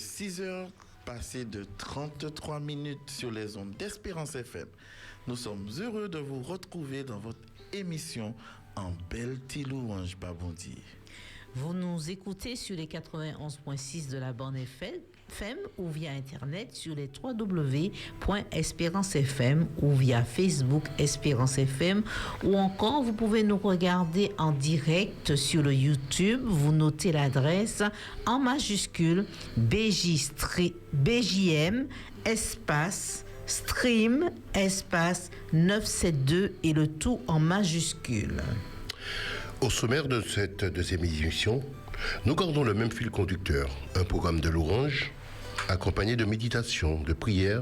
6 heures passées de 33 minutes sur les ondes d'Espérance FM. Nous sommes heureux de vous retrouver dans votre émission En Belle Louange Babondi. Vous nous écoutez sur les 91.6 de la bande FM ou via Internet sur les www.espérance.fm ou via Facebook Espérance FM, ou encore vous pouvez nous regarder en direct sur le YouTube. Vous notez l'adresse en majuscule BJM espace stream espace 972 et le tout en majuscule. Au sommaire de cette deuxième émission, nous gardons le même fil conducteur, un programme de louange, accompagné de méditation, de prière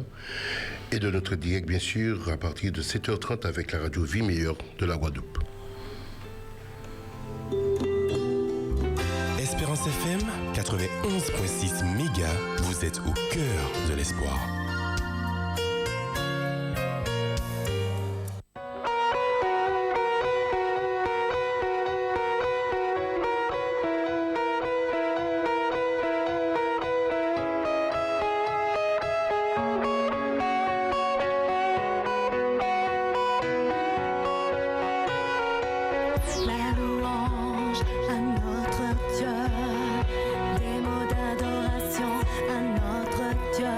et de notre direct, bien sûr, à partir de 7h30 avec la radio Vie Meilleure de la Guadeloupe. Espérance FM 91.6 méga, vous êtes au cœur de l'espoir. Des mots d'adoration à notre Dieu.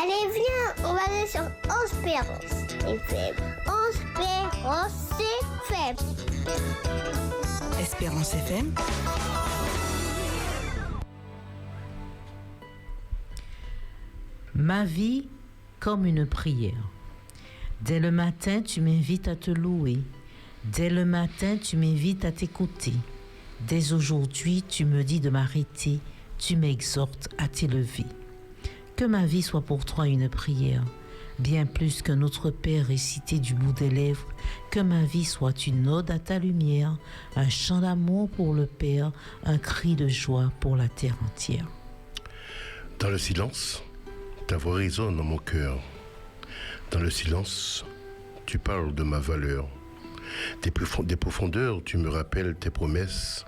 Allez, viens, on va aller sur Espérance FM. Espérance FM. Espérance FM. Ma vie comme une prière. Dès le matin, tu m'invites à te louer. Dès le matin, tu m'invites à t'écouter. Dès aujourd'hui, tu me dis de m'arrêter. Tu m'exhortes à t'élever. Que ma vie soit pour toi une prière, bien plus que notre Père récité du bout des lèvres. Que ma vie soit une ode à ta lumière, un chant d'amour pour le Père, un cri de joie pour la terre entière. Dans le silence, ta voix résonne dans mon cœur. Dans le silence, tu parles de ma valeur. Des profondeurs, tu me rappelles tes promesses,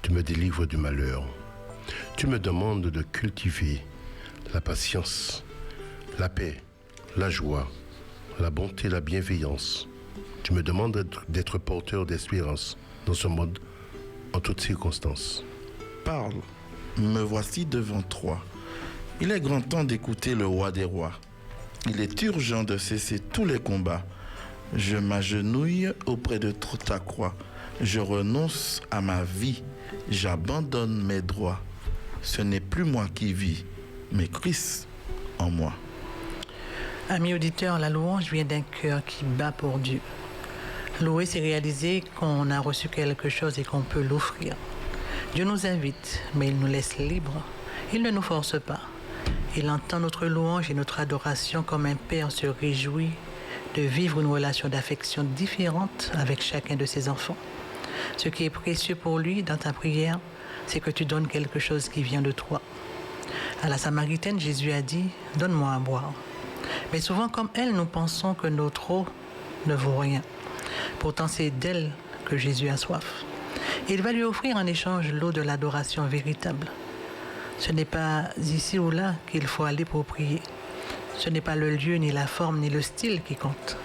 tu me délivres du malheur. Tu me demandes de cultiver la patience, la paix, la joie, la bonté, la bienveillance. Tu me demandes d'être porteur d'espérance dans ce monde, en toutes circonstances. Parle, me voici devant toi. Il est grand temps d'écouter le roi des rois. Il est urgent de cesser tous les combats. Je m'agenouille auprès de ta croix. Je renonce à ma vie. J'abandonne mes droits. Ce n'est plus moi qui vis, mais Christ en moi. Amis auditeurs, la louange vient d'un cœur qui bat pour Dieu. Louer, c'est réaliser qu'on a reçu quelque chose et qu'on peut l'offrir. Dieu nous invite, mais il nous laisse libres. Il ne nous force pas. Il entend notre louange et notre adoration comme un père se réjouit de vivre une relation d'affection différente avec chacun de ses enfants. Ce qui est précieux pour lui dans ta prière, c'est que tu donnes quelque chose qui vient de toi. À la Samaritaine, Jésus a dit « Donne-moi à boire ». Mais souvent, comme elle, nous pensons que notre eau ne vaut rien. Pourtant, c'est d'elle que Jésus a soif. Il va lui offrir en échange l'eau de l'adoration véritable. Ce n'est pas ici ou là qu'il faut aller pour prier. Ce n'est pas le lieu, ni la forme, ni le style qui compte.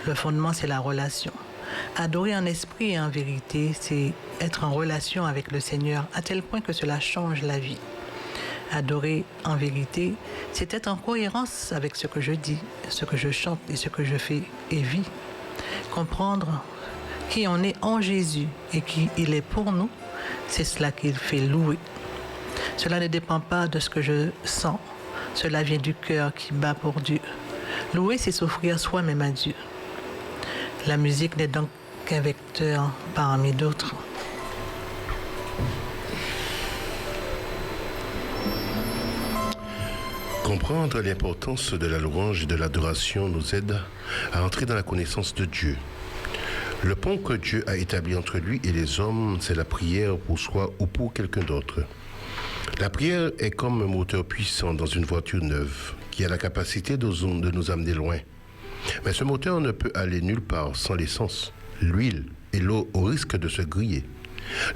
Le fondement, c'est la relation. Adorer en esprit et en vérité, c'est être en relation avec le Seigneur à tel point que cela change la vie. Adorer en vérité, c'est être en cohérence avec ce que je dis, ce que je chante et ce que je fais et vis. Comprendre qui on est en Jésus et qui il est pour nous, c'est cela qu'il fait louer. Cela ne dépend pas de ce que je sens. Cela vient du cœur qui bat pour Dieu. Louer, c'est s'offrir soi-même à Dieu. La musique n'est donc qu'un vecteur parmi d'autres. Comprendre l'importance de la louange et de l'adoration nous aide à entrer dans la connaissance de Dieu. Le pont que Dieu a établi entre lui et les hommes, c'est la prière pour soi ou pour quelqu'un d'autre. La prière est comme un moteur puissant dans une voiture neuve qui a la capacité de nous amener loin. Mais ce moteur ne peut aller nulle part sans l'essence, l'huile et l'eau au risque de se griller.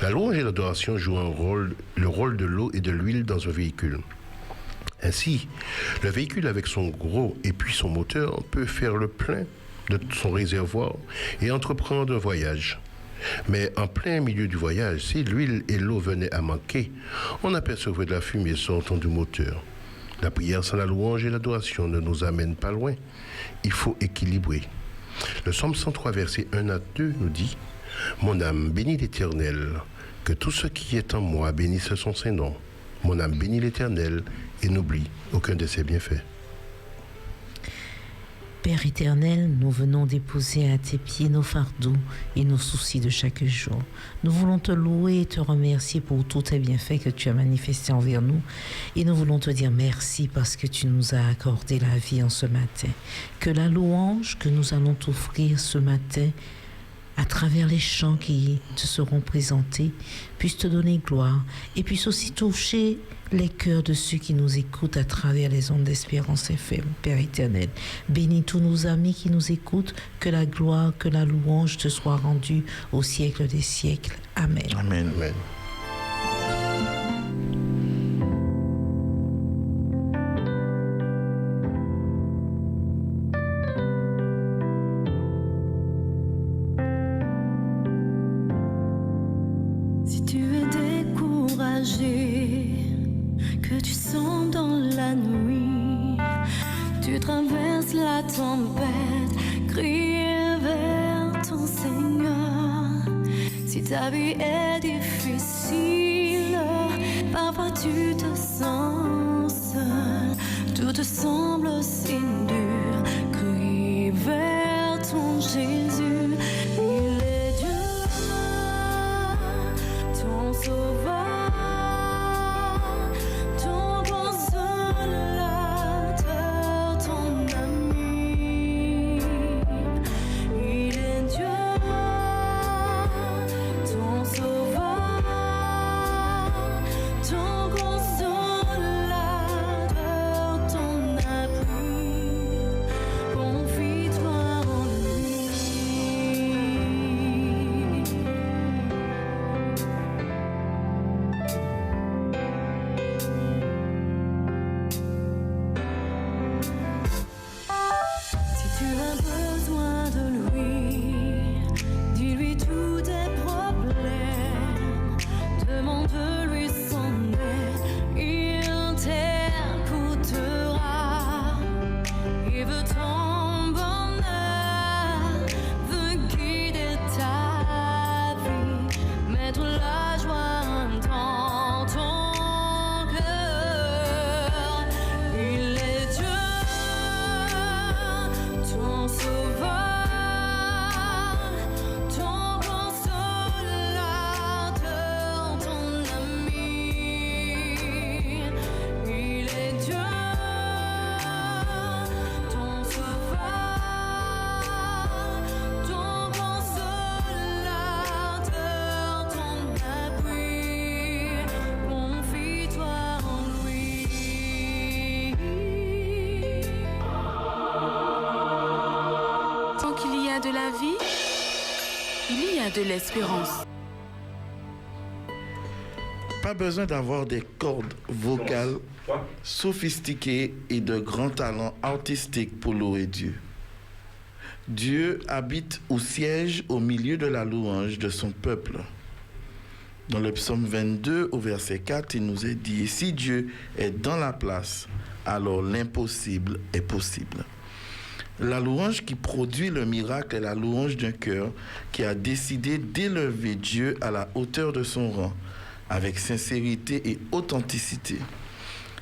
La louange et l'adoration jouent le rôle de l'eau et de l'huile dans un véhicule. Ainsi, le véhicule avec son gros et puis son moteur peut faire le plein de son réservoir et entreprendre un voyage. Mais en plein milieu du voyage, si l'huile et l'eau venaient à manquer, on apercevrait de la fumée sortant du moteur. La prière sans la louange et l'adoration ne nous amène pas loin. Il faut équilibrer. Le psaume 103, versets 1 à 2 nous dit « Mon âme bénit l'Éternel, que tout ce qui est en moi bénisse son Saint-Nom. Mon âme bénit l'Éternel et n'oublie aucun de ses bienfaits. » Père éternel, nous venons déposer à tes pieds nos fardeaux et nos soucis de chaque jour. Nous voulons te louer et te remercier pour tous tes bienfaits que tu as manifestés envers nous. Et nous voulons te dire merci parce que tu nous as accordé la vie en ce matin. Que la louange que nous allons t'offrir ce matin, à travers les chants qui te seront présentés, puisse te donner gloire et puisse aussi toucher les cœurs de ceux qui nous écoutent à travers les ondes d'Espérance FM. Père éternel, bénis tous nos amis qui nous écoutent, que la gloire, que la louange te soit rendue au siècle des siècles. Amen. Amen. Amen. Si tu es découragé, que tu sens dans la nuit tu traverses la tempête, crie vers ton Seigneur. Si ta vie est difficile, parfois tu te sens seul, tout te semble si dur, crie vers ton Jésus. Il est Dieu, ton sauveur, ton consolateur, ton ami. Il est Dieu, ton sauveur, ton consolateur, ton appui. Confie-toi en lui. Si tu as besoin de lui, dis-lui tous tes problèmes, demande-lui son aide, il t'écoutera. Il veut ton bonheur, veut guider ta vie, mettre la joie dans ton cœur. Il est Dieu, ton sauveur, ton consolateur, ton ami. Il est Dieu, ton sauveur, ton consolateur, ton appui. Confie-toi en lui. Tant qu'il y a de la vie, il y a de l'espérance. Pas besoin d'avoir des cordes vocales sophistiquées et de grands talents artistiques pour louer Dieu. Dieu habite ou siège au milieu de la louange de son peuple. Dans le psaume 22, au verset 4, il nous est dit « Si Dieu est dans la place, alors l'impossible est possible ». La louange qui produit le miracle est la louange d'un cœur qui a décidé d'élever Dieu à la hauteur de son rang, avec sincérité et authenticité.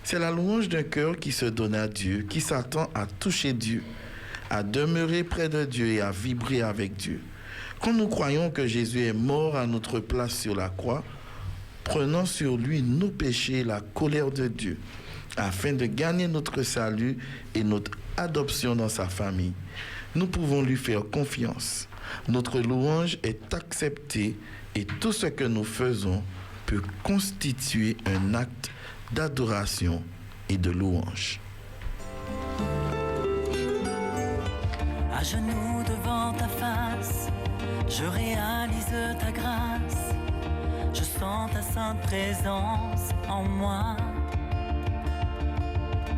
C'est la louange d'un cœur qui se donne à Dieu, qui s'attend à toucher Dieu, à demeurer près de Dieu et à vibrer avec Dieu. Quand nous croyons que Jésus est mort à notre place sur la croix, prenant sur lui nos péchés et la colère de Dieu, afin de gagner notre salut et notre adoption dans sa famille, nous pouvons lui faire confiance. Notre louange est acceptée et tout ce que nous faisons peut constituer un acte d'adoration et de louange. À genoux devant ta face, je réalise ta grâce. Je sens ta sainte présence en moi.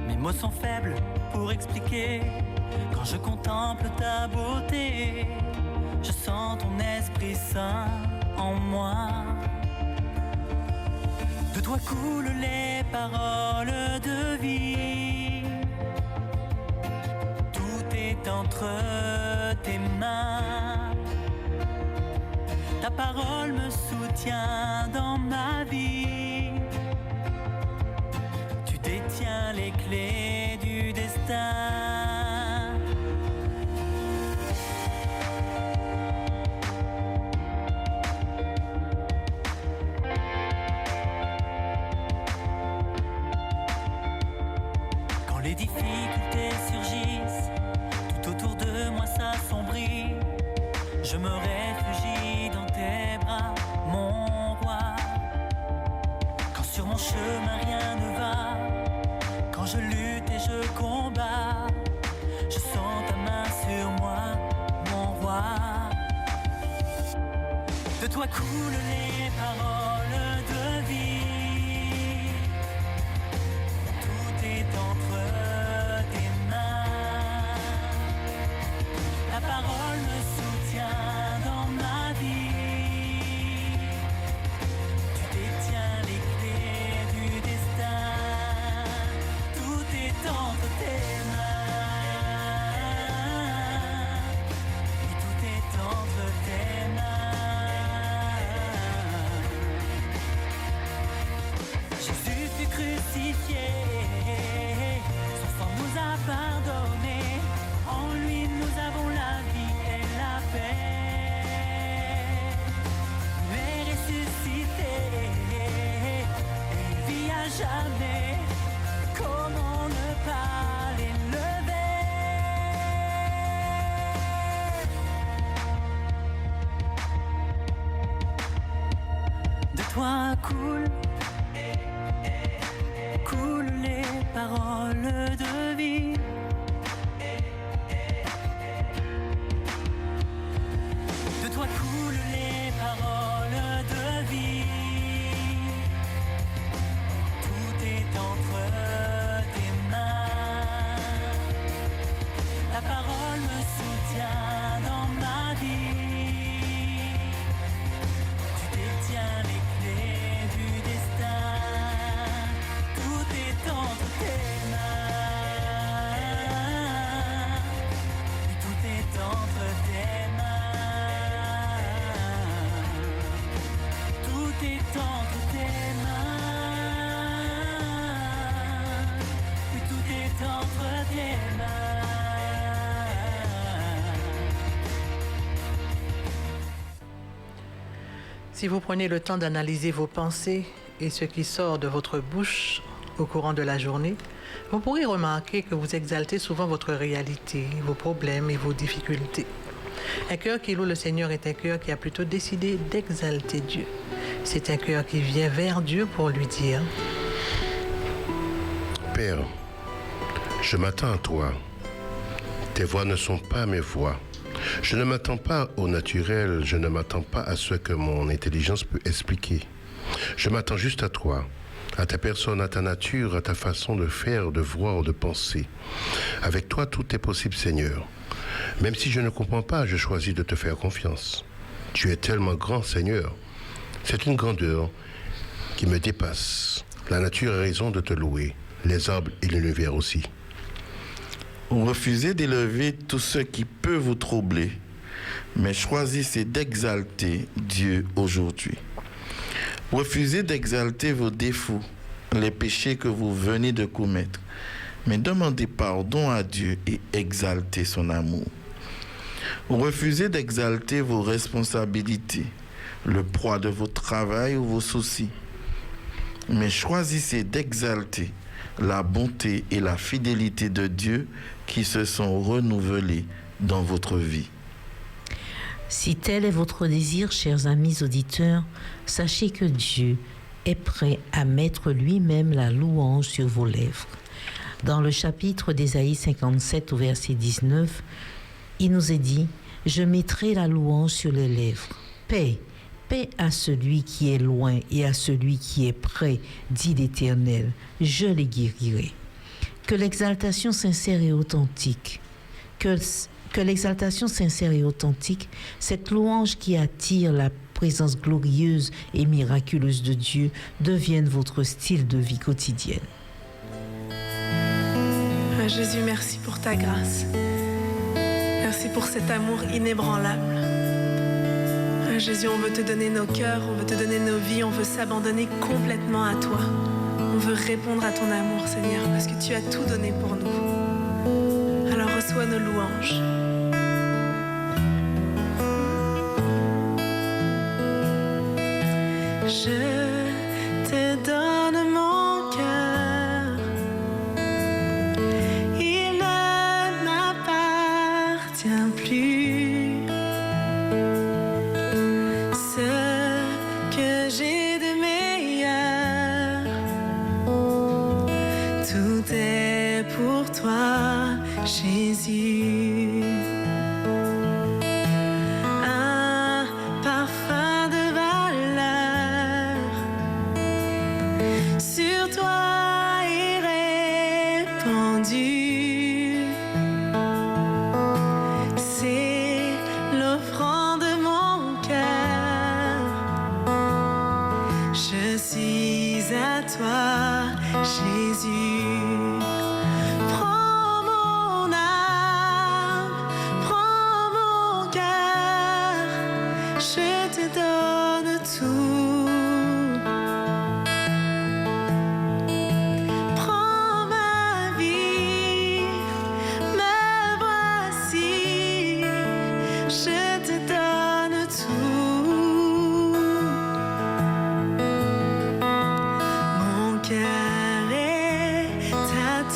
Mes mots sont faibles pour expliquer. Quand je contemple ta beauté, je sens ton Esprit Saint en moi. De toi coulent les paroles de vie. Tout est entre tes mains. Ta parole me soutient dans ma vie. Tu détiens les clés du destin. Quand les difficultés surgissent, tout autour de moi s'assombrit. Je me réfugie dans tes bras, mon roi. Quand sur mon chemin rien ne va, quand je lutte et je combats, je sens ta main sur moi, mon roi. De toi coulent les paroles de vie. Tout est entre tes mains. La parole me soutient dans ma vie. Tu détiens les clés du destin. Tout est entre tes mains. crucifié. Son sang nous a pardonné. En lui nous avons la vie et la paix. Il est ressuscité. Il vit à jamais. Comment ne pas l'élever? De toi coulent les paroles de vie. De toi coulent les paroles de vie. Tout est entre tes mains. Ta parole me soutient dans ma vie. Tu détiens les clés du destin. Tout est entre tes mains. Tout est entre tes mains. Tout est entre tes mains. Tout est entre tes mains. Si vous prenez le temps d'analyser vos pensées et ce qui sort de votre bouche au courant de la journée, vous pourrez remarquer que vous exaltez souvent votre réalité, vos problèmes et vos difficultés. Un cœur qui loue le Seigneur est un cœur qui a plutôt décidé d'exalter Dieu. C'est un cœur qui vient vers Dieu pour lui dire: Père, je m'attends à toi. Tes voix ne sont pas mes voix. Je ne m'attends pas au naturel, je ne m'attends pas à ce que mon intelligence peut expliquer. Je m'attends juste à toi, à ta personne, à ta nature, à ta façon de faire, de voir, de penser. Avec toi, tout est possible, Seigneur. Même si je ne comprends pas, je choisis de te faire confiance. Tu es tellement grand, Seigneur. C'est une grandeur qui me dépasse. La nature a raison de te louer, les arbres et l'univers aussi. Refusez d'élever tout ce qui peut vous troubler, mais choisissez d'exalter Dieu aujourd'hui. Refusez d'exalter vos défauts, les péchés que vous venez de commettre, mais demandez pardon à Dieu et exaltez son amour. Refusez d'exalter vos responsabilités, le poids de votre travail ou vos soucis, mais choisissez d'exalter la bonté et la fidélité de Dieu qui se sont renouvelées dans votre vie. Si tel est votre désir, chers amis auditeurs, sachez que Dieu est prêt à mettre lui-même la louange sur vos lèvres. Dans le chapitre d'Ésaïe 57 au verset 19, il nous est dit: « Je mettrai la louange sur les lèvres. Paix, paix à celui qui est loin et à celui qui est près, dit l'Éternel, je les guérirai. » Que l'exaltation sincère et authentique, que l'exaltation sincère et authentique, cette louange qui attire la présence glorieuse et miraculeuse de Dieu, devienne votre style de vie quotidienne. Jésus, merci pour ta grâce. Merci pour cet amour inébranlable. Jésus, on veut te donner nos cœurs, on veut te donner nos vies, on veut s'abandonner complètement à toi. On veut répondre à ton amour, Seigneur, parce que tu as tout donné pour nous. Alors reçois nos louanges. Je te donne mon cœur. Il ne m'appartient plus. Ce que j'ai de meilleur, tout est pour toi, Jésus. Un parfum de valeur sur toi est répandu. C'est l'offrande de mon cœur. Je suis à toi, Jésus. Prends mon âme, prends mon cœur, je te donne tout.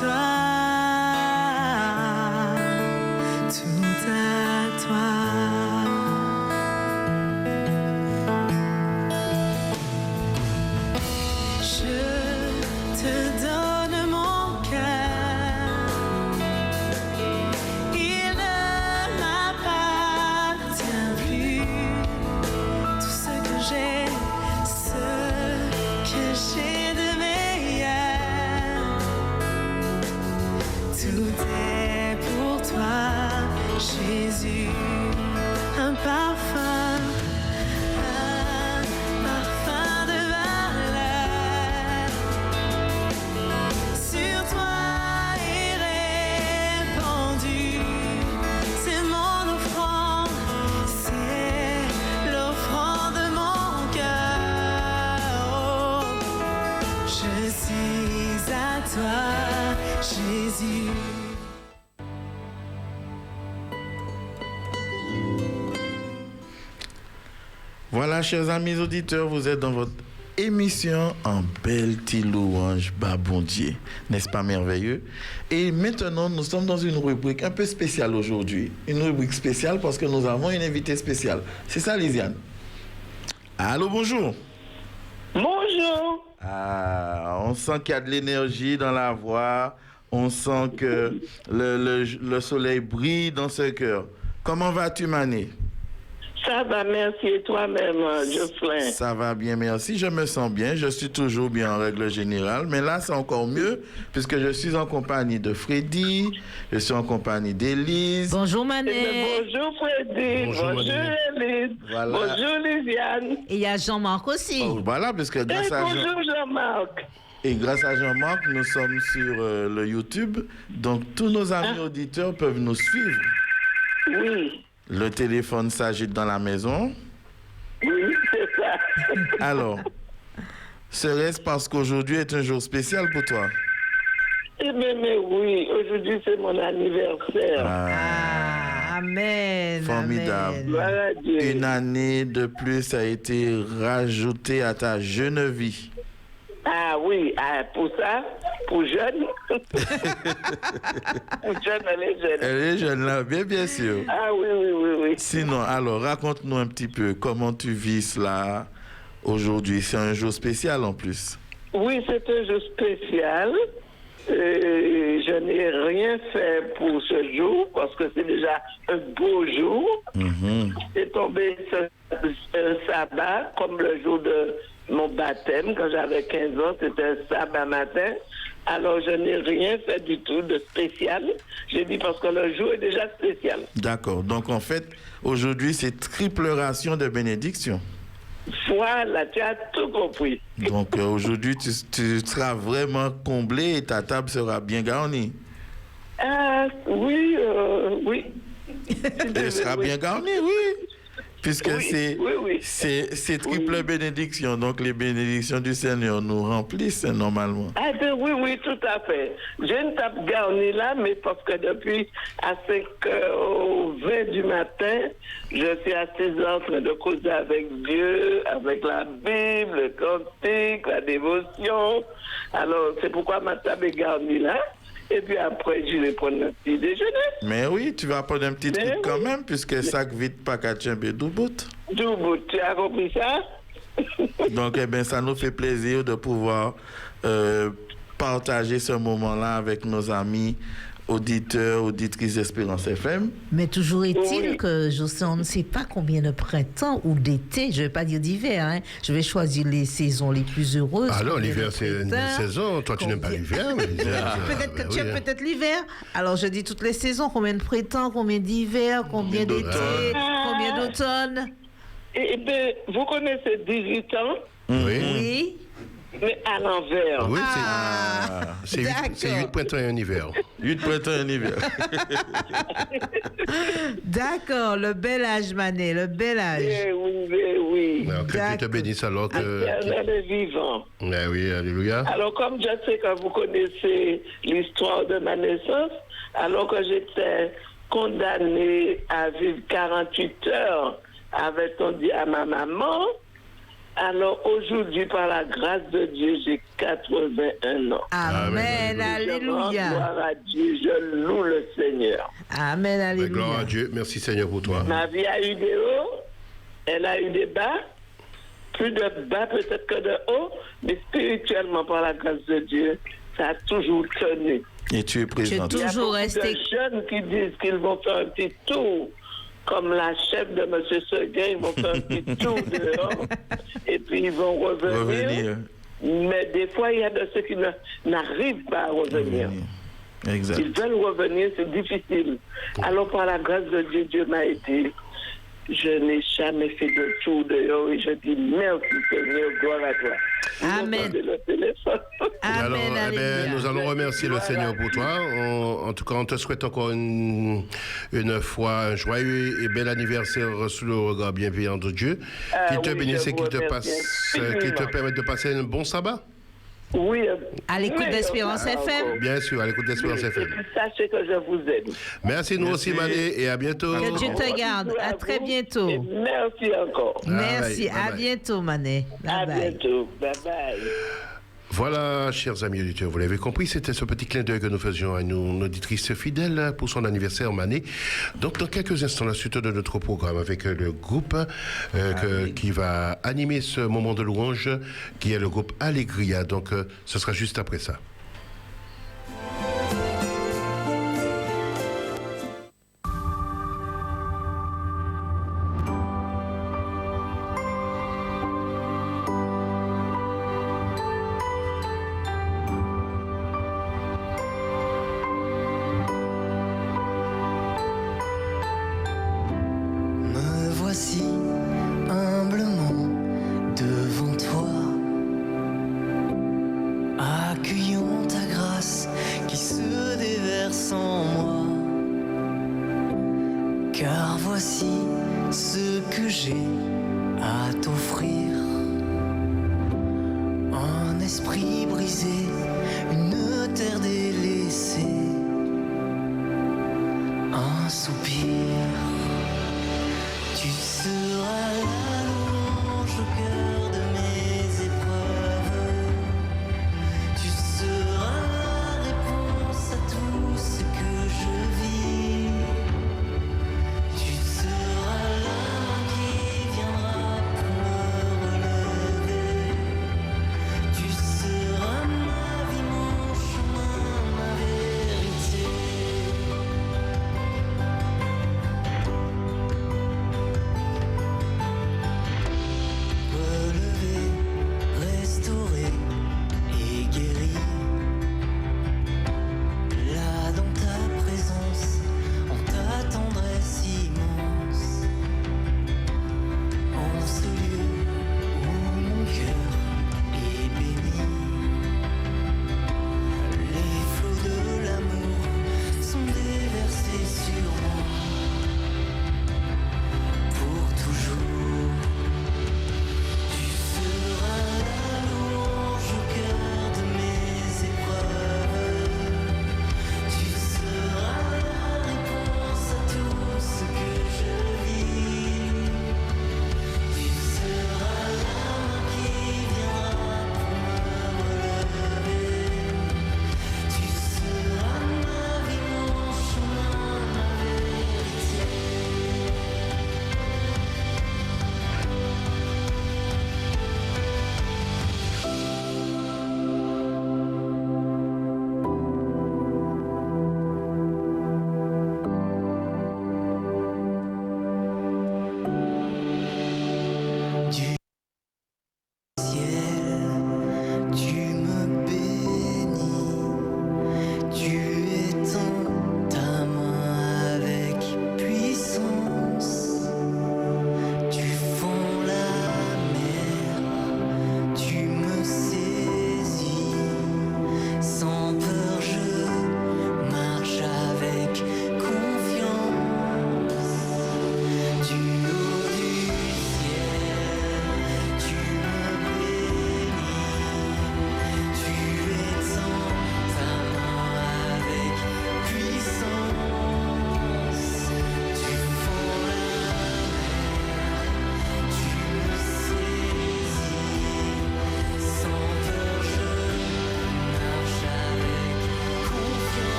toi, tout à toi. Je te donne mon cœur, il ne m'appartient plus. Tout ce que j'ai de meilleur, tout est pour toi, Jésus, un parfum de valeur, sur toi est répandu, c'est mon offrande, c'est l'offrande de mon cœur. Je suis à toi, Jésus. Voilà, chers amis auditeurs, vous êtes dans votre émission En Belle Ti Louange Babondier. N'est-ce pas merveilleux? Et maintenant, nous sommes dans une rubrique un peu spéciale aujourd'hui. Une rubrique spéciale parce que nous avons une invitée spéciale. C'est ça, Lisiane? Allô, bonjour. Bonjour. Ah, on sent qu'il y a de l'énergie dans la voix. On sent que le soleil brille dans ce cœur. Comment vas-tu, Mané? Ça va, merci. Et toi-même, Jocelyn? Ça va bien, merci. Je me sens bien. Je suis toujours bien en règle générale. Mais là, c'est encore mieux puisque je suis en compagnie de Freddy. Je suis en compagnie d'Élise. Bonjour, Mané. Bonjour, Freddy. Bonjour, Élise. Voilà. Bonjour, Lisiane. Et il y a Jean-Marc aussi. Oh, voilà, parce que grâce à bonjour, Jean-Marc. Et grâce à Jean-Marc, nous sommes sur le YouTube. Donc, tous nos amis auditeurs peuvent nous suivre. Oui. Le téléphone s'agite dans la maison. Oui, c'est ça. Alors, serait-ce parce qu'aujourd'hui est un jour spécial pour toi? Eh bien, mais oui, aujourd'hui c'est mon anniversaire. Ah, amen. Formidable. Amen. Voilà Dieu. Une année de plus a été rajoutée à ta jeune vie. Ah oui, pour ça, pour jeune. Pour jeune, elle est jeune. Elle est jeune là, bien sûr. Ah oui, oui, oui, oui. Sinon, alors, raconte-nous un petit peu comment tu vis cela aujourd'hui. C'est un jour spécial en plus. Oui, c'est un jour spécial. Je n'ai rien fait pour ce jour parce que c'est déjà un beau jour. C'est tombé un sabbat comme le jour de mon baptême quand j'avais 15 ans. C'était un sabbat matin. Alors je n'ai rien fait du tout de spécial. J'ai dit parce que le jour est déjà spécial. D'accord. Donc en fait, aujourd'hui, c'est triple ration de bénédiction. Voilà, tu as tout compris. Donc aujourd'hui, tu seras vraiment comblé et ta table sera bien garnie. Ah, oui, oui. Elle sera bien garnie, oui. Puisque oui, c'est triple bénédiction. Donc les bénédictions du Seigneur nous remplissent normalement. Ah ben oui, oui, tout à fait. J'ai une table garnie là, mais parce que depuis à 5h20 du matin, je suis assise en train de causer avec Dieu, avec la Bible, le cantique, la dévotion. Alors c'est pourquoi ma table est garnie là. Et puis après, je vais prendre un petit déjeuner. Mais oui, tu vas prendre un petit truc quand même, puisque ça vite pas qu'à tchembe doubout. Doubout, tu as compris ça? Donc, eh bien, ça nous fait plaisir de pouvoir partager ce moment-là avec nos amis auditeurs, auditrices d'Espérance FM. Mais toujours est-il que, José, on ne sait pas combien de printemps ou d'été, je ne vais pas dire d'hiver, hein, je vais choisir les saisons les plus heureuses. Ah non, l'hiver, c'est une saison. Toi, tu n'aimes pas l'hiver. Mais... peut-être que tu aimes peut-être l'hiver. Alors, je dis toutes les saisons, combien de printemps, combien d'hiver, combien d'été, combien d'automne. Eh bien, vous connaissez 18 ans? Oui. Mais à l'envers. Oui, c'est 8 printemps et un hiver. 8 printemps et un hiver. D'accord, le bel âge, Mané, le bel âge. Oui. Alors, que Dieu te bénisse alors que... Elle est vivant. Oui, alléluia. Alors, comme je sais que vous connaissez l'histoire de ma naissance, alors que j'étais condamnée à vivre 48 heures, avait-on dit à ma maman, Alors aujourd'hui, par la grâce de Dieu, j'ai 81 ans. Amen, Je rends alléluia. gloire à Dieu, je loue le Seigneur. Amen, alléluia. Gloire à Dieu. Merci Seigneur pour toi. Ma vie a eu des hauts, elle a eu des bas, plus de bas peut-être que de hauts, mais spirituellement, par la grâce de Dieu, ça a toujours tenu. Et tu es présente. Il y a beaucoup de jeunes qui disent qu'ils vont faire un petit tour, comme la chef de M. Seguin, ils vont faire un petit tour dehors, et puis ils vont revenir. Mais des fois, il y a de ceux qui n'arrivent pas à revenir. Exact. Ils veulent revenir, c'est difficile. Alors, par la grâce de Dieu, Dieu m'a aidé. Je n'ai jamais fait de tour dehors et je dis merci Seigneur, gloire à toi. Amen. Le téléphone. Alors, Amen, alléluia. nous allons remercier le Seigneur pour toi. En tout cas, on te souhaite encore une fois un joyeux et bel anniversaire sous le regard bienveillant de Dieu. Qu'il te bénisse et qu'il te permette de passer un bon sabbat. Oui. À l'écoute d'Espérance FM. Bien sûr, à l'écoute d'Espérance FM. Sachez que je vous aime. Merci, nous aussi, Mané, et à bientôt. Que Dieu te garde. À très bientôt. Et merci encore. Merci. Bye bye. À bientôt, Mané. À bientôt. Bye bye. Voilà, chers amis auditeurs, vous l'avez compris, c'était ce petit clin d'œil que nous faisions à une auditrice fidèle pour son anniversaire Mané. Donc, dans quelques instants, la suite de notre programme avec le groupe qui va animer ce moment de louange, qui est le groupe Allegria. Donc, ce sera juste après ça. Me voici humblement devant toi, accueillant ta grâce qui se déverse en moi. Car voici ce que j'ai à t'offrir, un esprit brisé, une terre délaissée, un soupir. Tu seras la louange au cœur de mes épreuves. Tu seras la réponse à tout ce que je vis. Tu seras la main qui viendra pour me relever. Tu seras ma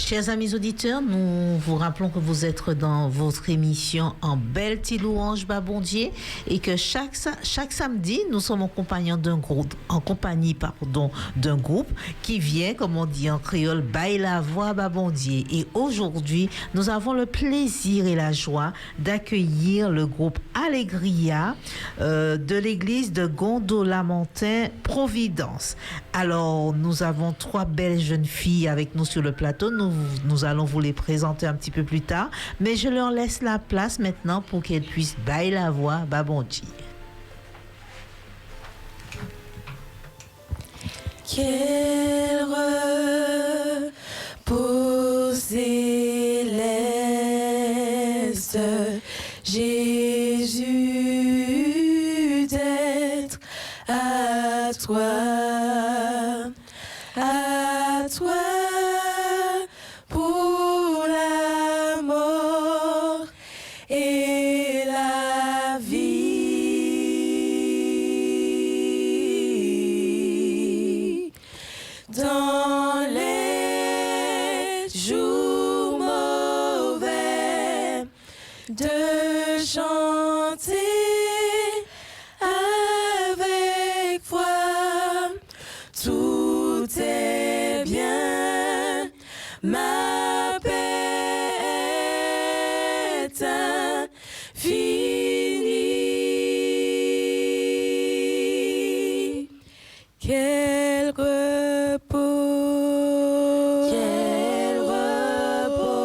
Chers amis auditeurs, nous vous rappelons que vous êtes dans votre émission En Belle Ti Louange Babondier et que chaque samedi, nous sommes en compagnie d'un groupe qui vient, comme on dit en créole, bailler la voix Babondier. Et aujourd'hui, nous avons le plaisir et la joie d'accueillir le groupe Allegria de l'église de Gondolamentin Providence. Alors, nous avons 3 belles jeunes filles avec nous sur le plateau. Nous allons vous les présenter un petit peu plus tard, mais je leur laisse la place maintenant pour qu'elles puissent bailler la voix Babondier. Quel repos céleste, Jésus, d'être à toi, pour la mort et la vie. Dans les jours mauvais, de chanter avec foi, tout est bien, ma paix est infinie. Quel repos, quel repos,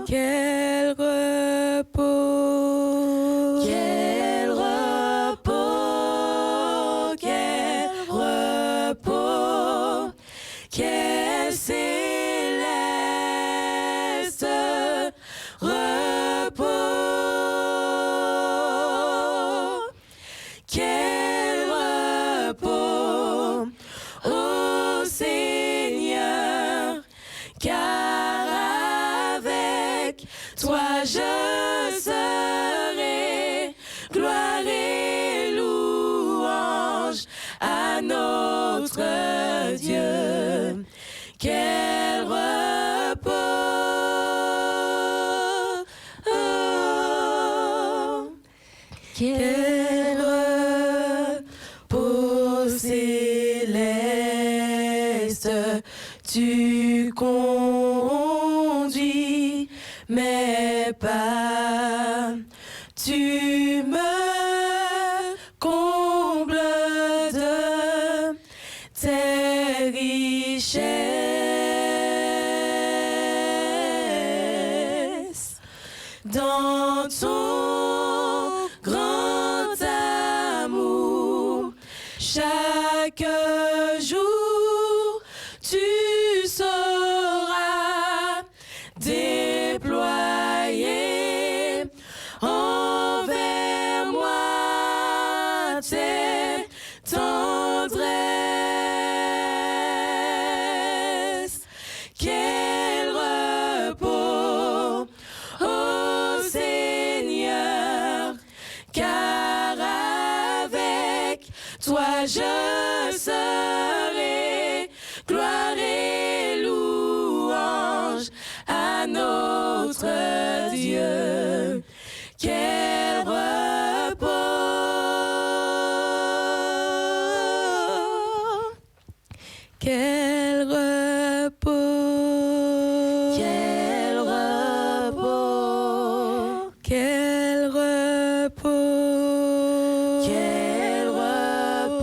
quel repos, quel repos, quel repos, quel céleste repos, quel repos, ô Seigneur, car avec toi je serai, gloire et louange à notre Dieu. Quel repos, quel repos céleste, tu conduis mes pas, tu me combles de tes richesses. Dans ton grand amour, chaque jour, tu sauras déployer envers moi tes tendresses. Quel repos, ô Seigneur, car avec toi je serai, gloire et louange à notre Dieu. Quel repos, quel repos, quel repos, quel repos, quel repos,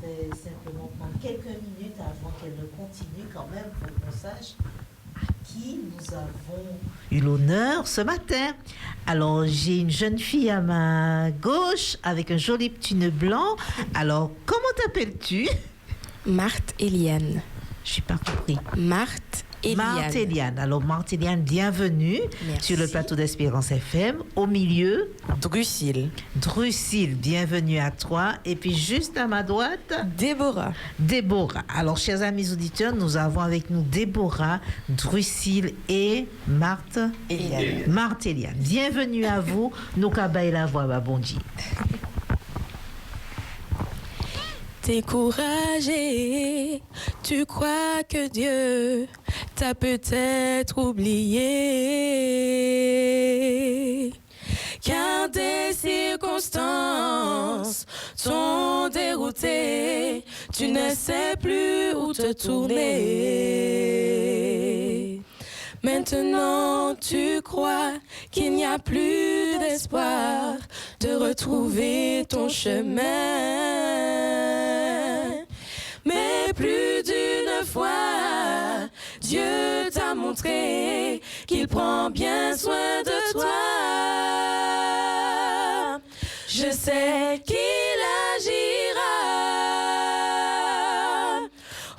voudrais simplement prendre quelques minutes avant qu'elle ne continue quand même pour qu'on sache à qui nous avons eu l'honneur ce matin. Alors, j'ai une jeune fille à ma gauche avec un joli petit nœud blanc. Alors, comment t'appelles-tu? Marthe Eliane. Je n'ai pas compris. Marthe Eliane. Marthe Eliane. Alors, Marthe Eliane, bienvenue sur le plateau d'Espérance FM. Au milieu, Drusille. Drusille, bienvenue à toi. Et puis, juste à ma droite, Déborah. Déborah. Alors, chers amis auditeurs, nous avons avec nous Déborah, Drusille et Marthe Eliane. Marthe Eliane. Bienvenue à vous. Nous cabaye la voix, bah, bon Dieu. Découragé, tu crois que Dieu t'a peut-être oublié, car des circonstances t'ont dérouté, tu ne sais plus où te tourner. Maintenant tu crois qu'il n'y a plus d'espoir de retrouver ton chemin. Mais plus d'une fois, Dieu t'a montré qu'il prend bien soin de toi. Je sais qu'il agira.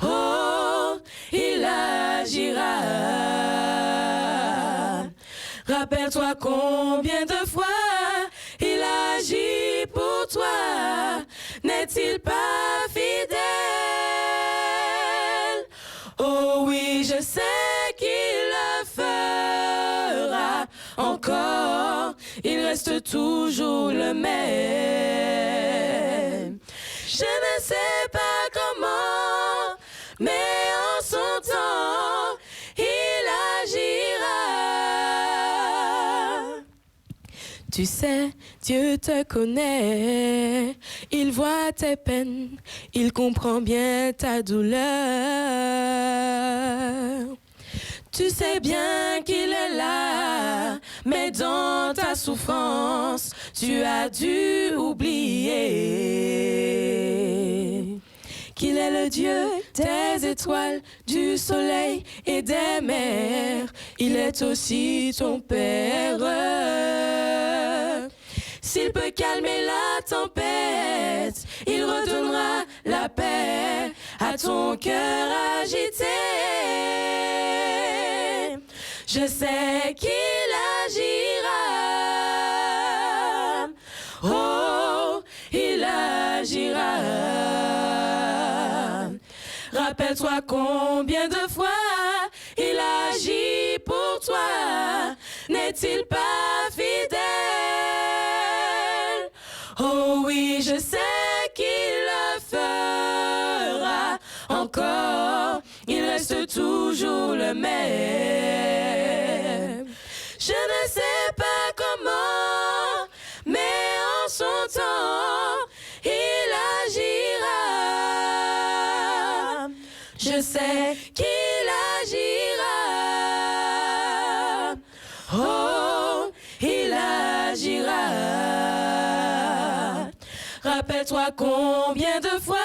Oh, il agira. Rappelle-toi combien de fois il agit pour toi. N'est-il pas fidèle? Oh oui, je sais qu'il le fera encore. Il reste toujours le même. Je ne sais pas comment, mais en son temps, il agira. Tu sais, Dieu te connaît, il voit tes peines, il comprend bien ta douleur. Tu sais bien qu'il est là, mais dans ta souffrance, tu as dû oublier qu'il est le Dieu des étoiles, du soleil et des mers. Il est aussi ton Père. S'il peut calmer la tempête, il redonnera la paix à ton cœur agité. Je sais qu'il agira. Oh, il agira. Rappelle-toi combien de fois il agit pour toi. N'est-il pas fidèle? Oh oui, je sais qu'il le fera encore. Il reste toujours le même. Je ne sais pas comment, mais en son temps, il agira. Je sais qu'il agira. Oh, il agira. Rappelle-toi combien de fois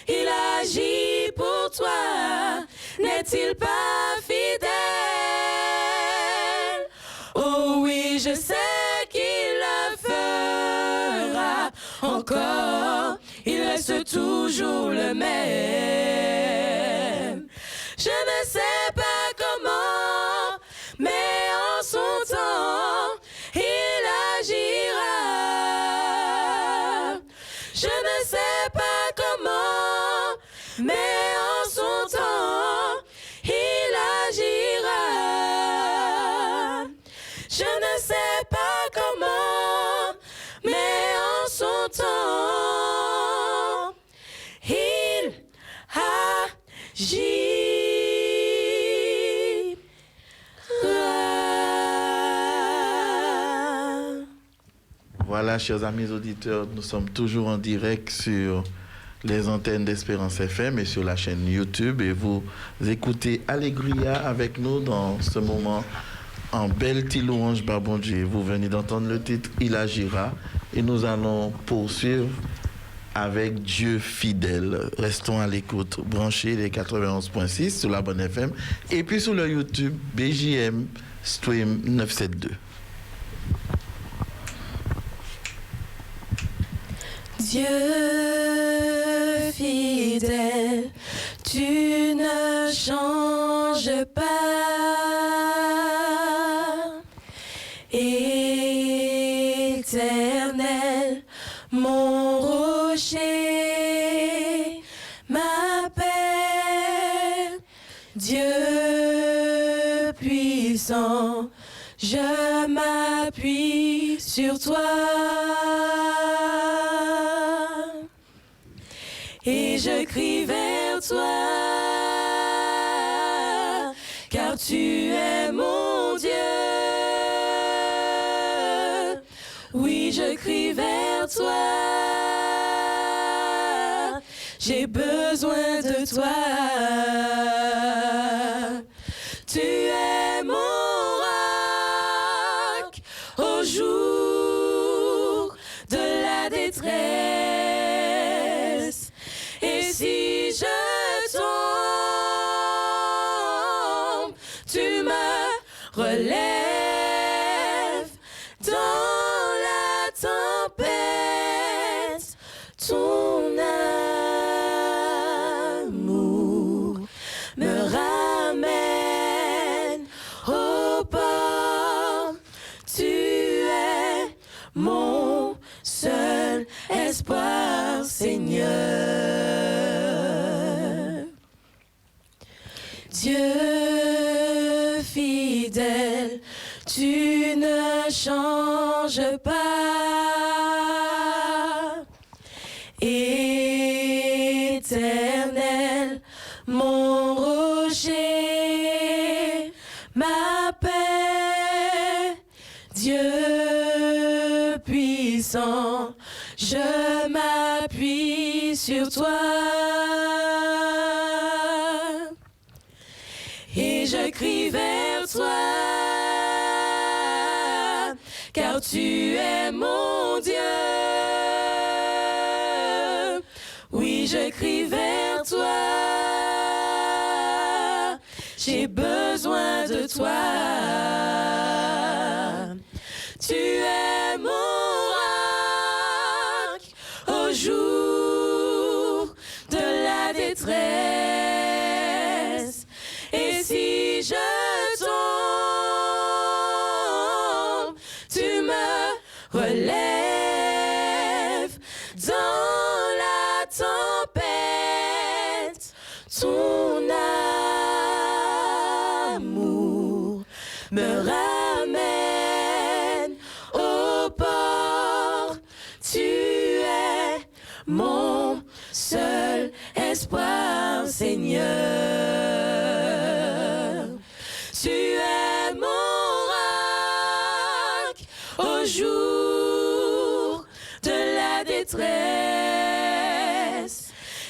il agit pour toi. N'est-il pas fidèle? Oh oui, je sais qu'il le fera encore. Il reste toujours le même. Je ne sais pas comment, mais en son temps, il agira. Je ne sais pas comment, mais en son temps, il agira. Je ne sais pas comment, mais en son temps, il agira. Voilà, chers amis auditeurs, nous sommes toujours en direct sur les antennes d'Espérance FM et sur la chaîne YouTube. Et vous écoutez Allegria avec nous dans ce moment en belle louange Babondier. Vous venez d'entendre le titre Il agira et nous allons poursuivre avec Dieu fidèle. Restons à l'écoute, branchez les 91.6 sur la bonne FM et puis sur le YouTube BJM Stream 972. Dieu fidèle, tu ne changes pas. Éternel, mon rocher, ma paix, Dieu puissant, je m'appuie sur toi. Et je crie vers toi, car tu es mon Dieu. Oui, je crie vers toi, j'ai besoin de toi. Tu es mon roc au jour de la détresse. Et si je tombe, tu me relèves dans la tempête. Ton amour me ramène au port. Tu es mon seul espoir, Seigneur. Dieu fidèle, tu ne changes pas. Éternel, mon rocher, ma paix, Dieu puissant, je m'appuie sur toi. Et je crie vers toi, car tu es mon Dieu. Oui, je crie vers toi, j'ai besoin de toi. Tu es mon roc au jour de la détresse. Et si je tombe, tu me relèves dans la tempête. Ton amour me ramène au port. Tu es mon seul espoir, Seigneur. Tu es mon roc au jour de la détresse.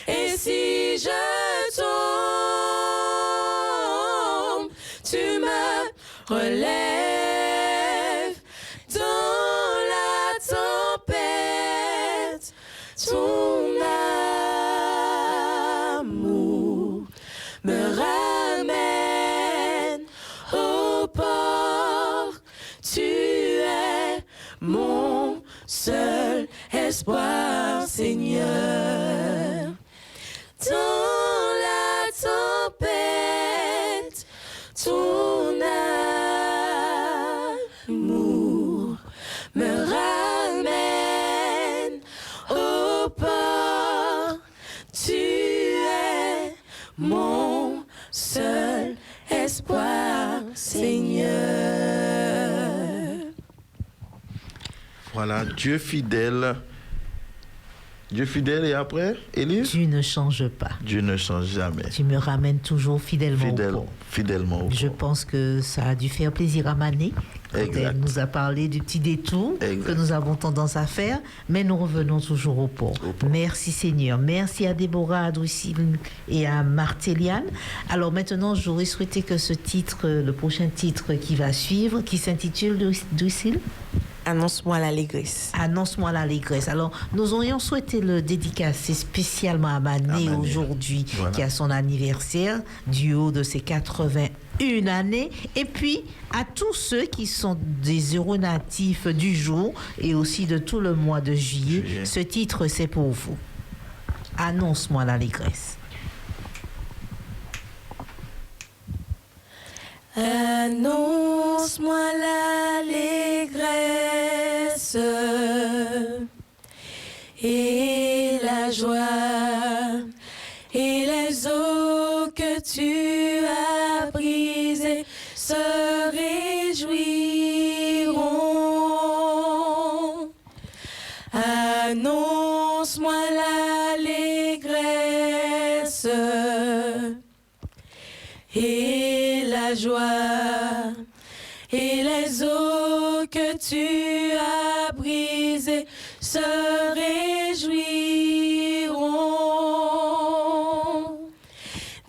Et si je tombe, tu me relèves dans la tempête. Ton amour me ramène au port. Tu es mon seul espoir, Seigneur. Dans la tempête, ton amour me ramène au port. Tu es mon seul espoir, Seigneur. Voilà, Dieu fidèle. Dieu fidèle et après, Élise? Tu ne changes pas. Dieu ne change jamais. Tu me ramènes toujours fidèlement au port. Fidèlement au Je port. pense que ça a dû faire plaisir à Mané. Exact. Elle nous a parlé du petit détour Exact. que nous avons tendance à faire, mais nous revenons toujours au port. Merci Seigneur. Merci à Déborah, à Drusil et à Martéliane. Alors maintenant, j'aurais souhaité que ce titre, le prochain titre qui va suivre, qui s'intitule Drusil. Annonce-moi l'allégresse. Annonce-moi l'allégresse. Alors, nous aurions souhaité le dédicacer spécialement à Mané aujourd'hui, qui a son anniversaire, du haut de ses 81 années. Et puis, à tous ceux qui sont des heureux natifs du jour et aussi de tout le mois de juillet. Ce titre, c'est pour vous. Annonce-moi l'allégresse. Annonce-moi l'allégresse et la joie et les eaux que tu as brisées se réjouiront. Annonce-moi l'allégresse et la joie et les eaux que tu as brisées se réjouiront.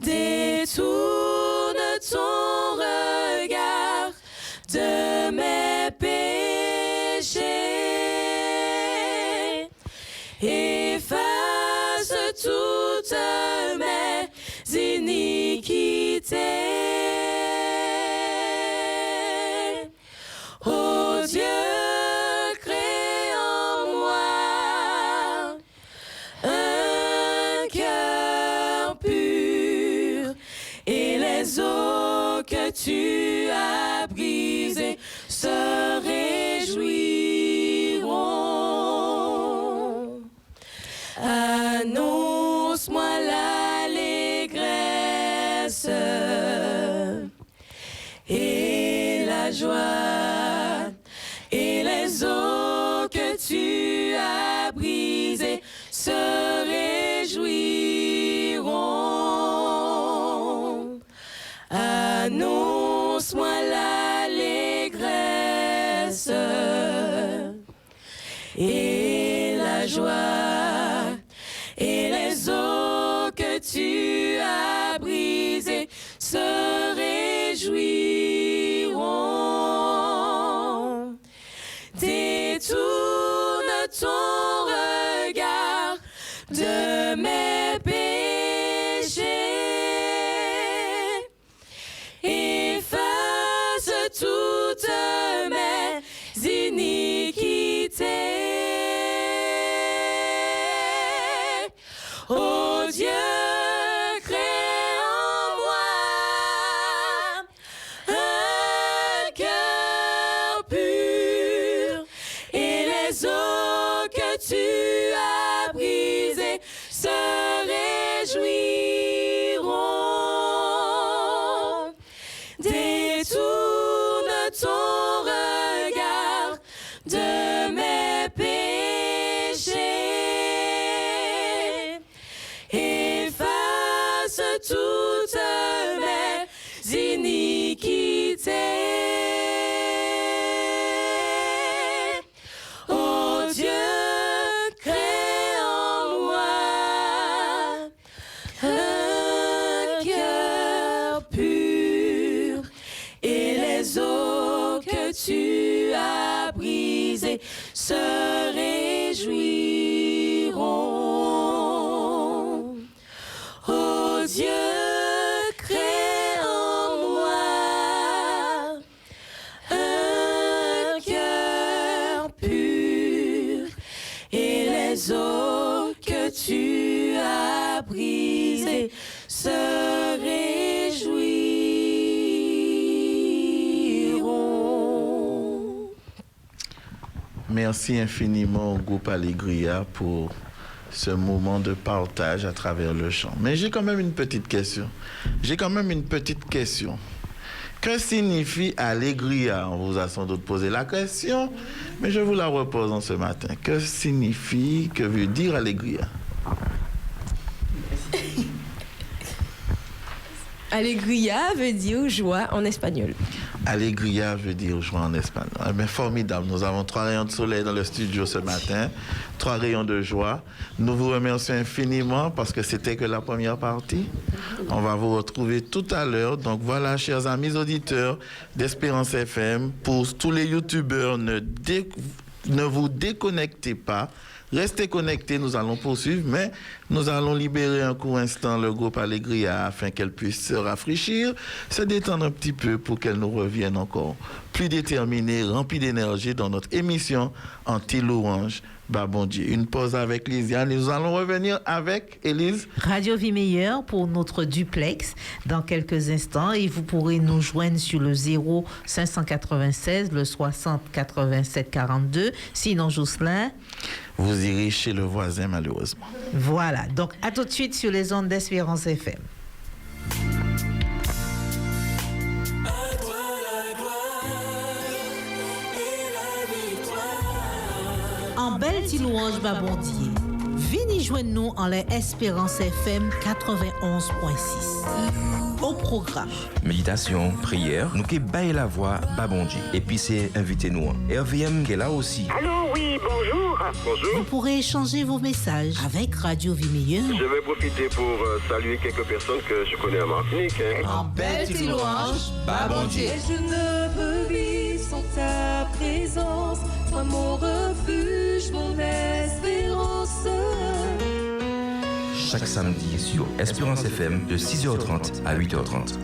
Détourne ton regard de mes péchés, efface toutes mes iniquités. Oh Dieu, crée en moi un cœur pur et les eaux que tu as brisées se réjouiront. Annonce-moi l'allégresse et la joie et les eaux que tu as brisées se réjouiront. Annonce-moi l'allégresse et la joie et les eaux que tu as brisées se réjouiront. Détourne ton regard de mes péchés, efface toutes mes iniquités. Oh Dieu, crée en moi un cœur pur et les eaux que tu as brisées se réjouiront. Détourne ton regard de mes péchés, efface toutes mes iniquités. Oh Dieu, crée en moi un cœur pur et les eaux que tu as brisées se réjouiront. Oh Dieu, crée en moi un cœur pur et les eaux que tu as brisées se réjouiront. Merci infiniment au groupe Allegria pour ce moment de partage à travers le chant. Mais j'ai quand même une petite question. Que signifie Allegria? On vous a sans doute posé la question, mais je vous la repose en ce matin. Que veut dire Allegria? Alegría veut dire joie en espagnol. Alegria veut dire joie en espagnol. Eh bien, formidable. Nous avons 3 rayons de soleil dans le studio ce matin, 3 rayons de joie. Nous vous remercions infiniment parce que c'était que la première partie. On va vous retrouver tout à l'heure. Donc voilà, chers amis auditeurs d'Espérance FM, pour tous les youtubeurs, ne vous déconnectez pas. Restez connectés, nous allons poursuivre, mais nous allons libérer un court instant le groupe Alegria afin qu'elle puisse se rafraîchir, se détendre un petit peu pour qu'elle nous revienne encore plus déterminée, remplie d'énergie dans notre émission Anti-Louange. Bah bon Dieu, une pause avec Lisiane et nous allons revenir avec Élise. Radio Vie Meilleure pour notre duplex dans quelques instants et vous pourrez nous joindre sur le 0 596 le 60 87 42. Sinon, Jocelyn, vous irez chez le voisin malheureusement. Voilà, donc à tout de suite sur les ondes d'Espérance FM. En belle ti louange babondier. Vini joindre nous en les Espérance FM 91.6. Au programme. Méditation, prière, nous qui baille la voix babondier. Et puis c'est invité nous. RVM qui est là aussi. Allô, oui, bonjour. Bonjour. Vous pourrez échanger vos messages avec Radio Vie Meilleure. Je vais profiter pour saluer quelques personnes que je connais à Martinique. En belle ti louange babondier. Et je ne peux vivre sans ta présence. Toi mon refuge, mon espérance. Chaque samedi sur Espérance FM de 6h30 à 8h30.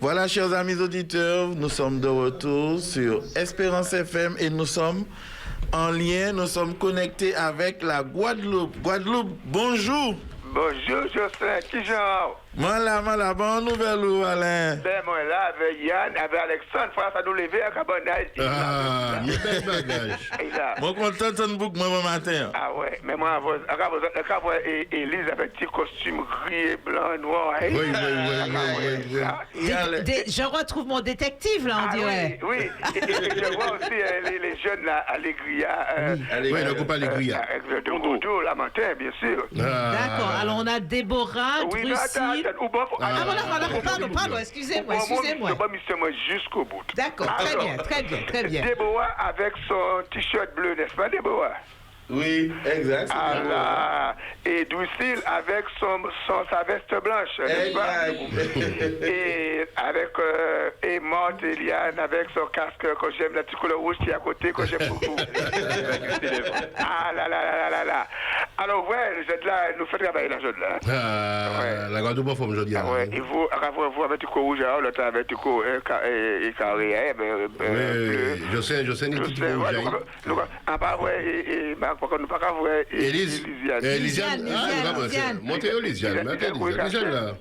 Voilà, chers amis auditeurs, nous sommes de retour sur Espérance FM et nous sommes en lien, nous sommes connectés avec la Guadeloupe. Guadeloupe, bonjour. Bonjour, Jocelyn, qui genre? Voilà, bonne nouvelle, Alain. Ben, moi là, avec Yann, avec Alexandre, frère, ça nous lever à Cabonage. Ah, mais bel bagage. Moi, content de book, moi, matin. Ah ouais, mais moi, Élise avec petit costume gris, blanc, noir. Oui. Je retrouve mon détective, là, on dirait. Oui, et je vois aussi les jeunes, là, Alegria. Oui, le groupe Alegria. Avec le Doudou, la matin, bien sûr. D'accord, alors on a Déborah, oui, Drucy. Pardon, excusez-moi. Jusqu'au bout. D'accord, très bien. Déborah avec son t-shirt bleu, n'est-ce pas, Déborah? Oui, exact. Ah, et Doucille avec sa veste blanche, n'est-ce pas? Et avec et Morte Eliane avec son casque que j'aime, la petite couleur rouge qui est à côté, que j'aime beaucoup. Ah là là là là là. Alors, ouais, vous êtes là, nous faites travailler la jeune là. Ah, la Guadeloupe en forme aujourd'hui. Ouais, et vous avec du rouge, l'autre avec du carré, oui, je sais, les petits rouges. Ah, bah, ouais, et pourquoi nous pas qu'à voir Lisiane. Montez au Lisiane. Lisiane là.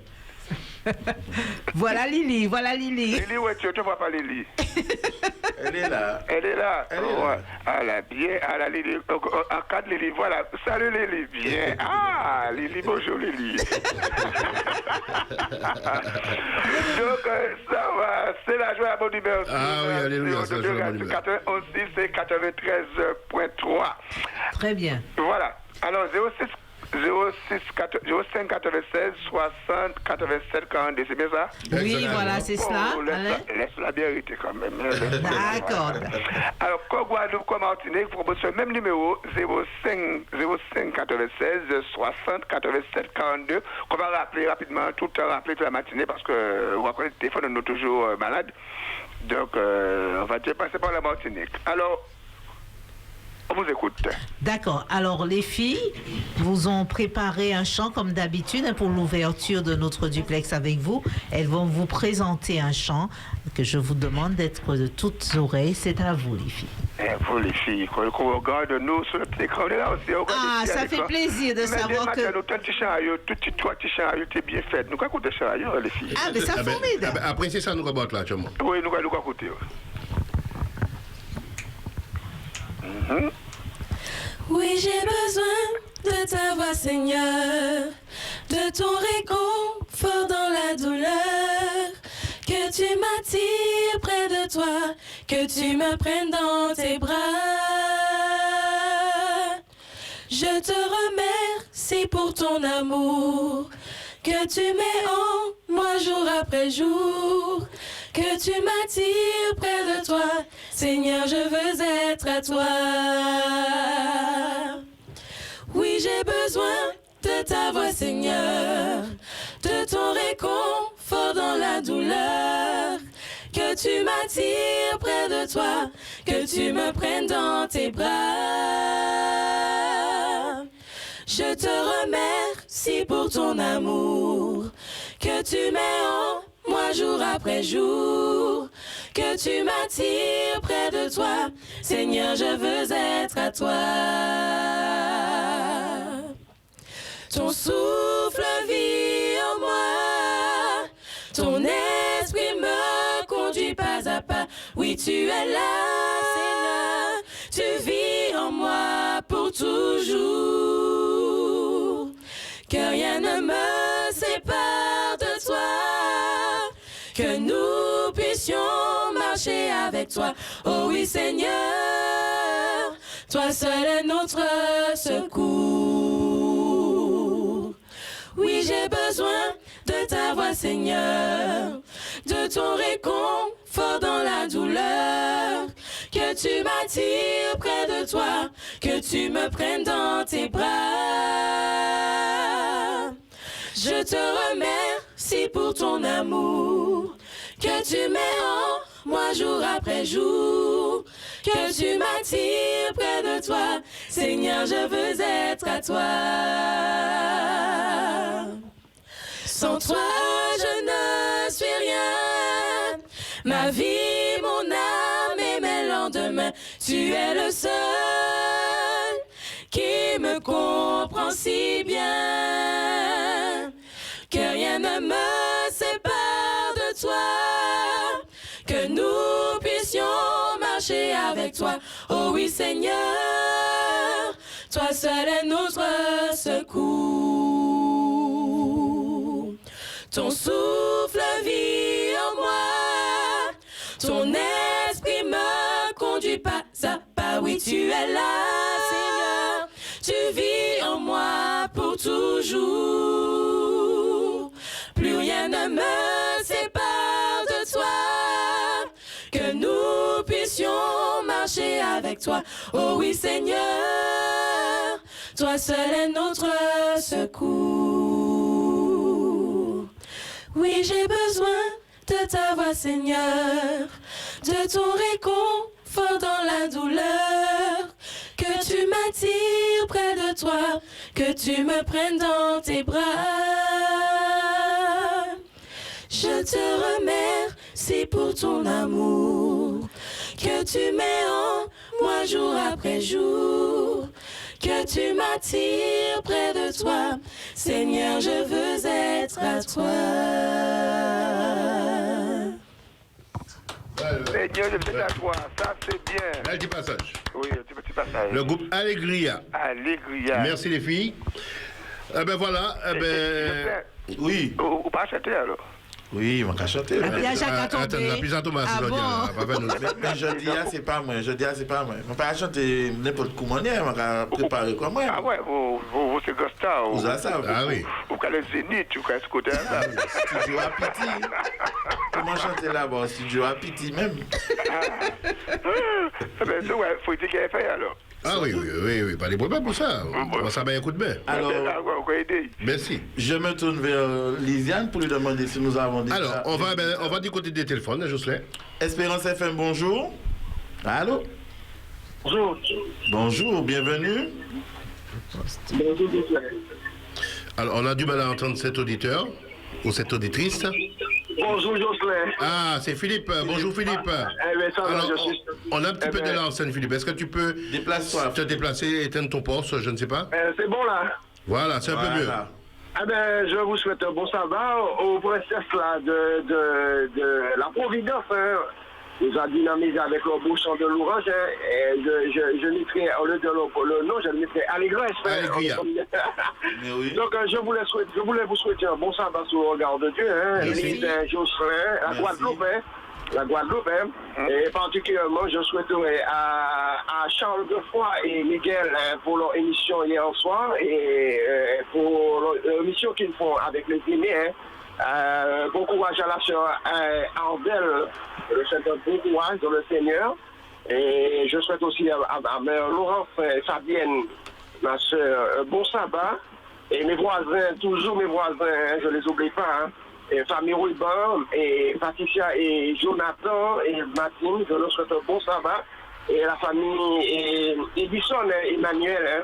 Voilà Lily. Lily, ouais, tu ne vois pas Lily. Elle est là. Ouais. Elle est bien. Elle a Lily. En cadre Lily, voilà. Salut Lily, bien. Ah, Lily, bonjour Lily. Donc, ça va. C'est la joie à bon numéro. Ah oui, alléluia, c'est la joie à bon numéro. 91 et 93.3. Très bien. Voilà. Alors, 05 96 60 87 42, c'est bien ça? Oui, voilà, c'est cela. Laisse la vérité quand même. D'accord. Alors, quand Guadeloupe, comme Martinique, vous proposez ce même numéro, 05 96 60 87 42, qu'on va rappeler rapidement, tout le temps rappeler toute la matinée, parce que vous rappelez le téléphone, on est toujours malade. Donc, on va déjà passer par la Martinique. Alors, on vous écoute. D'accord. Alors, les filles vous ont préparé un chant comme d'habitude pour l'ouverture de notre duplex avec vous. Elles vont vous présenter un chant que je vous demande d'être de toutes oreilles. C'est à vous, les filles. Vous, les filles, qu'on regarde nous sur le petit écran, on est là aussi. Ah, ça fait plaisir de savoir que... Tout petit chant, t'es bien fait. Nous, quoi écouter chant, les filles? Ah, mais ça formidable. Après, c'est ça, nous rebattons là, tu vois. Oui, nous, quoi écouter. Oui, j'ai besoin de ta voix, Seigneur, de ton réconfort dans la douleur, que tu m'attires près de toi, que tu me prennes dans tes bras. Je te remercie pour ton amour, que tu mets en moi jour après jour, que tu m'attires près de toi, Seigneur, je veux être à toi. Oui, j'ai besoin de ta voix, Seigneur, de ton réconfort dans la douleur, que tu m'attires près de toi, que tu me prennes dans tes bras. Je te remercie pour ton amour, que tu mets en moi jour après jour, que tu m'attires près de toi, Seigneur, je veux être à toi. Ton souffle vit en moi, ton esprit me conduit pas à pas. Oui, tu es là, Seigneur, tu vis en moi pour toujours. Que rien ne me sépare de toi, que nous puissions marcher avec toi. Oh oui, Seigneur, toi seul est notre secours. Oui, j'ai besoin de ta voix, Seigneur, de ton réconfort dans la douleur, que tu m'attires près de toi, que tu me prennes dans tes bras. Je te remercie pour ton amour, que tu mets en moi jour après jour, que tu m'attires près de toi, Seigneur, je veux être à toi. Sans toi, je ne suis rien, ma vie, mon âme et mes lendemains, tu es le seul qui me comprend si bien, que rien ne me sépare de toi, que nous puissions marcher avec toi. Oh oui, Seigneur, toi seul est notre secours. Ton souffle vit en moi, ton esprit me conduit pas à pas. Oui, tu es là, Seigneur, tu vis en moi pour toujours. Plus rien ne me sépare de toi, que nous puissions marcher avec toi. Oh oui, Seigneur, toi seul est notre secours. Oui, j'ai besoin de ta voix, Seigneur, de ton réconfort dans la douleur, que tu m'attires près de toi, que tu me prennes dans tes bras. Je te remercie pour ton amour, que tu mets en moi jour après jour, que tu m'attires près de toi. Seigneur, je veux être à toi. Seigneur, je veux être à toi. Ça, c'est bien. Un petit passage. Oui, un petit passage. Le groupe Allegria. Allegria. Merci les filles. Eh ben voilà. Eh ben... Oui. Ou pas chanter alors? Oui, on va chanter. Attends, la pizza Thomas, Ah bon? Mais je dis, c'est pas moi. On peut chanter n'importe comment, on va préparer comme moi. Ah ouais, vous c'est Costa. Vous avez ça? Ah oui. Vous avez le Zénith, vous avez ce côté-là. Studio à Piti. Comment chanter là-bas? Studio à Piti même. Ben, il faut dire qu'il y a fait alors. Ah oui, pas de problème pour ça. On va un coup de main. Alors, merci. Je me tourne vers Lisiane pour lui demander si nous avons des... Alors, on va du côté des téléphones, Jocelyn. Espérance FM, bonjour. Allô? Bonjour. Bonjour, bienvenue. Bonjour, alors, on a du mal à entendre cet auditeur ou cette auditrice. Bonjour Jocelyn. Ah, c'est Philippe. Bonjour Philippe. Alors, on a un petit peu de l'enseigne, Philippe. Est-ce que tu peux te déplacer, éteindre ton poste, je ne sais pas. C'est bon là. Voilà, c'est un peu mieux. Eh ben, je vous souhaite un bon sabbat aux princesses là de la Providence. Hein. Nous a dynamisé avec le beau chant de l'orange. Hein, et je mettrai, au lieu de le nom, je le mettrai Allegria. Oui. Donc, je voulais vous souhaiter un bon sabbat sous le regard de Dieu. Hein. Jocelyn, la Guadeloupe. Hein. La Guadeloupe, hein. Et particulièrement, je souhaiterais à Charles Geoffroy et Miguel pour leur émission hier soir et pour l'émission qu'ils font avec les dîners. Hein. Bon courage à la sœur Ardel, je souhaite un bon courage dans le Seigneur. Et je souhaite aussi à mère Laurence Fabienne, ma sœur, bon sabbat. Et mes voisins, toujours mes voisins, hein, je ne les oublie pas. Hein. Et famille Ruban, et Patricia et Jonathan et Martine, je leur souhaite un bon sabbat. Et la famille Edison, Emmanuel, hein,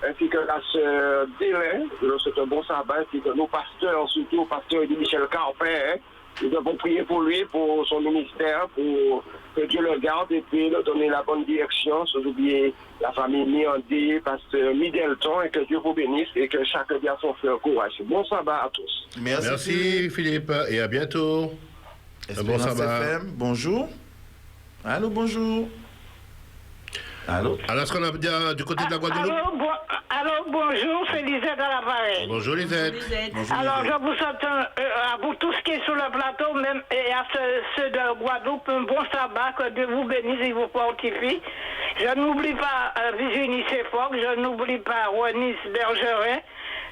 ainsi que la sœur Délin, je leur souhaite un bon sabbat, ainsi que nos pasteurs, surtout pasteur Michel Carpin. Hein. Nous devons prier pour lui, pour son ministère, pour que Dieu le garde et puis leur donner la bonne direction, sans oublier la famille Miandé, pasteur Middleton, et que Dieu vous bénisse et que chaque garçon fait un courage. Bon sabbat à tous. Merci Philippe et à bientôt. Un bon sabbat. FM, bonjour. Allô, bonjour. Allô? Alors, est-ce qu'on a du côté de la Guadeloupe? Alors, bonjour, c'est Lisette à l'appareil. Bonjour Lisette. Bonjour, alors, je vous souhaite à vous tous qui sont sur le plateau, même et à ceux de Guadeloupe, un bon sabbat, que Dieu vous bénisse et vous fortifie. Je n'oublie pas Virginie Sefoc, je n'oublie pas Ronis Bergerin,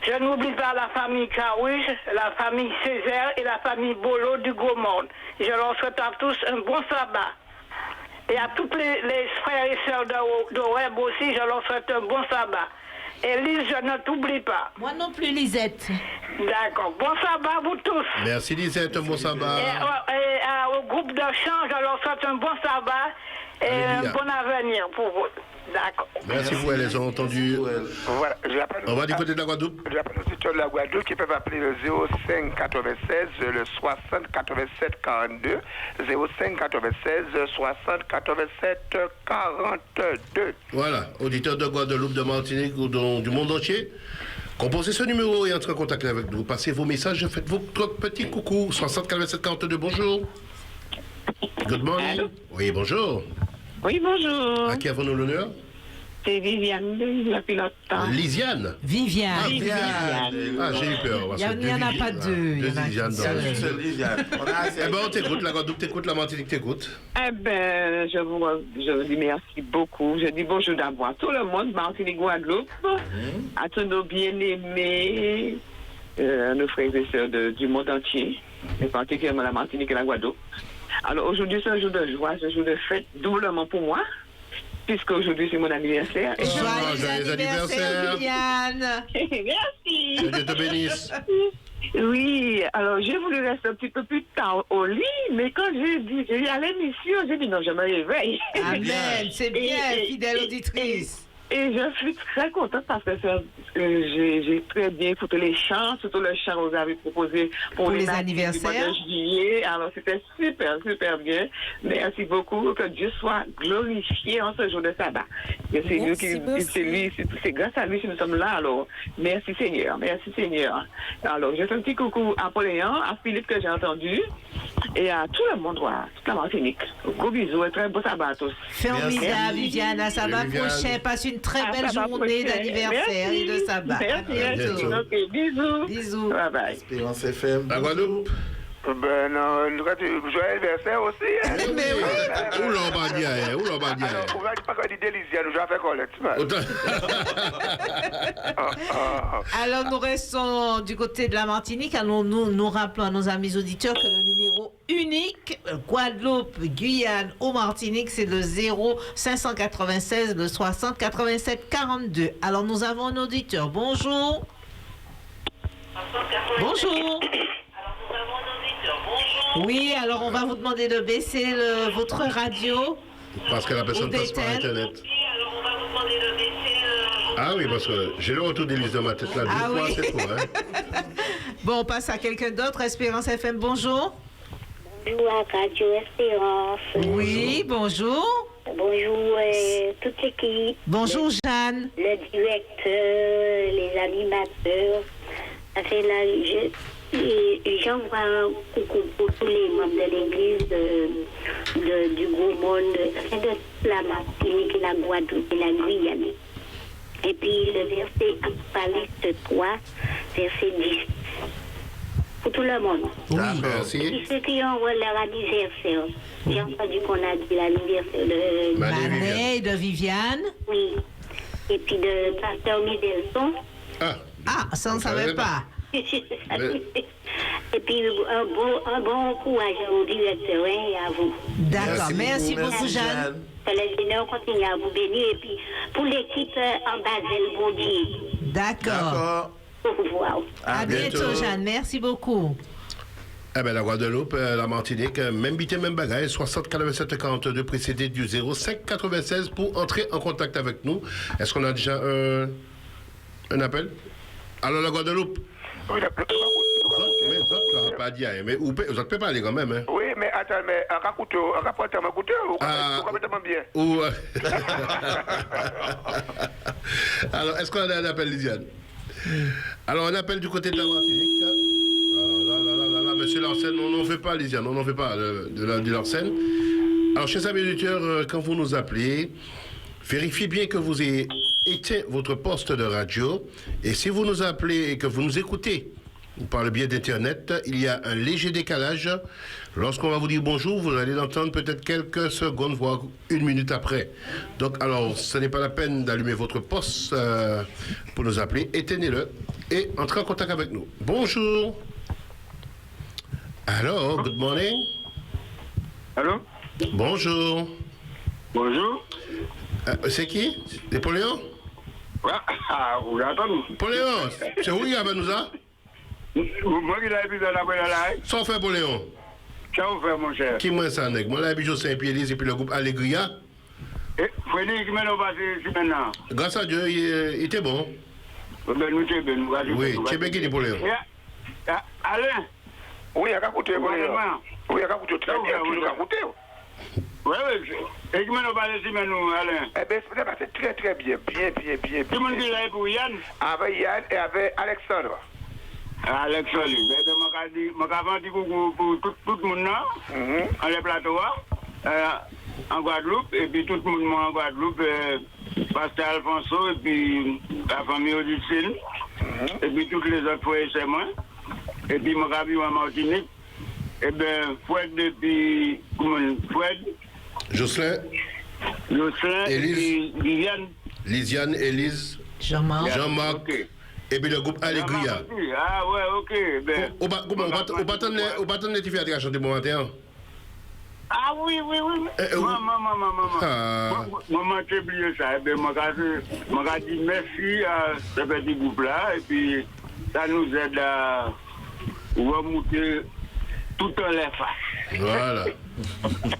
je n'oublie pas la famille Carouge, la famille Césaire et la famille Bolo du Gros-Monde. Je leur souhaite à tous un bon sabbat. Et à tous les frères et sœurs de Web aussi, je leur souhaite un bon sabbat. Et Lise, je ne t'oublie pas. Moi non plus, Lisette. D'accord. Bon sabbat à vous tous. Merci Lisette, un bon sabbat. Et au groupe de chant, je leur souhaite un bon sabbat et un bon avenir pour vous. D'accord. Merci vous, elles ont entendu. Voilà, on va du côté de la Guadeloupe. J'appelle les auditeurs de la Guadeloupe qui peuvent appeler le 05 96 le 60 87 42. 05 96 60 87 42. Voilà, auditeurs de Guadeloupe, de Martinique ou du monde entier. Composez ce numéro et entrez en contact avec nous. Passez vos messages, faites votre petit coucou. 60 87 42, bonjour. Good morning. Allô? Oui, bonjour. Oui, bonjour. À qui avons-nous l'honneur? C'est Viviane de la pilote. Lisiane? Viviane. Ah, Viviane. Ah, j'ai eu peur. Il n'y en a pas deux. Deux Lisiane. Lisiane. Eh ben, on t'écoute, la Guadeloupe t'écoute, la Martinique t'écoute. Eh ben, je vous dis merci beaucoup. Je dis bonjour d'abord à tout le monde, Martinique, Guadeloupe, à tous nos bien-aimés, nos frères et sœurs du monde entier, et particulièrement la Martinique et la Guadeloupe. Alors aujourd'hui, c'est un jour de joie, c'est un jour de fête, doublement pour moi, puisqu'aujourd'hui c'est mon anniversaire. Joyeux anniversaire, Viviane. Merci. Que Dieu te bénisse. Oui, alors j'ai voulu rester un petit peu plus tard au lit, mais quand j'ai dit à l'émission, j'ai dit non, je me réveille. Amen, c'est bien, fidèle auditrice. Et je suis très contente parce que j'ai très bien écouté les chants, surtout le chant que vous avez proposé pour les anniversaires de juillet. Alors c'était super, super bien. Merci beaucoup. Que Dieu soit glorifié en ce jour de sabbat. Et c'est lui c'est grâce à lui que nous sommes là. Alors merci Seigneur, merci Seigneur. Alors je fais un petit coucou à Pauléon, à Philippe que j'ai entendu et à tout le monde, toute la Martinique. Gros bisous et très beau sabbat à tous. Formidable, Viviane. À sabbat prochain, passe une très belle journée d'anniversaire et de sabbat. Merci. Ok, bisous. Bisous. Bye bye. Espérance FM. La Guadeloupe. Ben non, joyeux anniversaire aussi. Mais oui. Où l'on va dire? Où l'on va dire? Alors, on va pas qu'on dit délicieux, nous j'en fais collecte. Alors, nous restons du côté de la Martinique. Alors, nous rappelons à nos amis auditeurs que le numéro unique, Guadeloupe, Guyane ou Martinique, c'est le 0 596 le 60 87 42. Alors, nous avons un auditeur. Bonjour. Bonjour. Oui, alors on va vous demander de baisser votre radio. Parce que la personne passe par Internet. Ah oui, parce que j'ai le retour d'Élise dans ma tête là. Ah oui. C'est trop, hein. Bon, on passe à quelqu'un d'autre. Espérance FM, bonjour. Bonjour à Radio Espérance. Oui, bonjour. Bonjour toute l'équipe. Bonjour Jeanne. Le directeur, les animateurs. Ça fait j'envoie un coucou pour tous les membres de l'église du Gros Monde, de la Martinique, la Guadeloupe et la Guyane. Et puis le verset Apocalypse 3, verset 10. Pour tout le monde. Oui, merci. Et ceux qui ont leur anniversaire. J'ai entendu qu'on a dit l'anniversaire de Manet et de Viviane. Oui. Et puis de Pasteur Midelson. Ah, ça on ne savait pas. Et puis un bon courage au directeur et à vous. D'accord, merci beaucoup Jeanne. Que le Seigneur continue à vous bénir et puis pour l'équipe en Basel Baudier. D'accord. Au revoir. À bientôt Jeanne, merci beaucoup. Eh bien, la Guadeloupe, la Martinique, même bité, même bagaille, 60 87 42 précédé du 05 96 pour entrer en contact avec nous. Est-ce qu'on a déjà un appel? Alors, la Guadeloupe? Oui, mais vous n'avez pas dit, mais vous ne pouvez pas aller quand même. Hein? Oui, mais attends, mais un rapporteur m'a goûté ou complètement bien? Alors, est-ce qu'on a un appel, Lisiane? Alors, un appel du côté de la Martinique. Monsieur Larsen, on n'en fait pas, Lisiane, on n'en fait pas de Larsen. Alors, chers amis auditeurs, quand vous nous appelez, vérifiez bien que vous ayez éteint votre poste de radio. Et si vous nous appelez et que vous nous écoutez par le biais d'Internet, il y a un léger décalage. Lorsqu'on va vous dire bonjour, vous allez l'entendre peut-être quelques secondes, voire une minute après. Donc, alors, ce n'est pas la peine d'allumer votre poste pour nous appeler. Éteignez-le et entrez en contact avec nous. Bonjour. Allô, good morning. Allô? Bonjour. Bonjour. C'est qui? Napoléon? Vous entendez? Napoléon, c'est où il y a nous ça? Moi qui l'ai vu dans la bonne live. Sans faire Napoléon. Ça vous fait, mon cher. Qui moi ça, nèg? Moi, l'ai vu José Saint-Pierre et puis le groupe Allegria. Frédéric, qui m'a passé maintenant. Grâce à Dieu, il était bon. Oui, tu es bien qui, Napoléon? Alain? Oui, il y a qu'à coûter, Napoléon. Oui, il y a qu'à coûter très bien, il y a qu'à coûter. Oui, et qui m'a parlé ici maintenant, Alain? Eh bien, c'est très très bien, bien. Tout le monde qui l'a pour Yann? Avec Yann et avec Alexandre. Alexandre, je vais dire coucou pour tout le monde là, en les plateaux, en Guadeloupe, et puis tout le monde en Guadeloupe, Pasteur Alfonso, et puis la famille Odicine, et puis toutes les autres frères et moi, et puis je vais dire en Martinique, et bien, Fred, et puis, Fred. Jocelyn, et puis Viviane. Lisiane, Élise. Jean-Marc. Okay. Et puis le groupe Allegria. Ah ouais, ok. Ben, au bâton de la chanter bon matin. Ah oui. Maman, j'ai oublié ça. Eh bien, m'a dit merci à ce petit groupe-là. Et puis, ça nous aide à remonter tout en les faces. Voilà.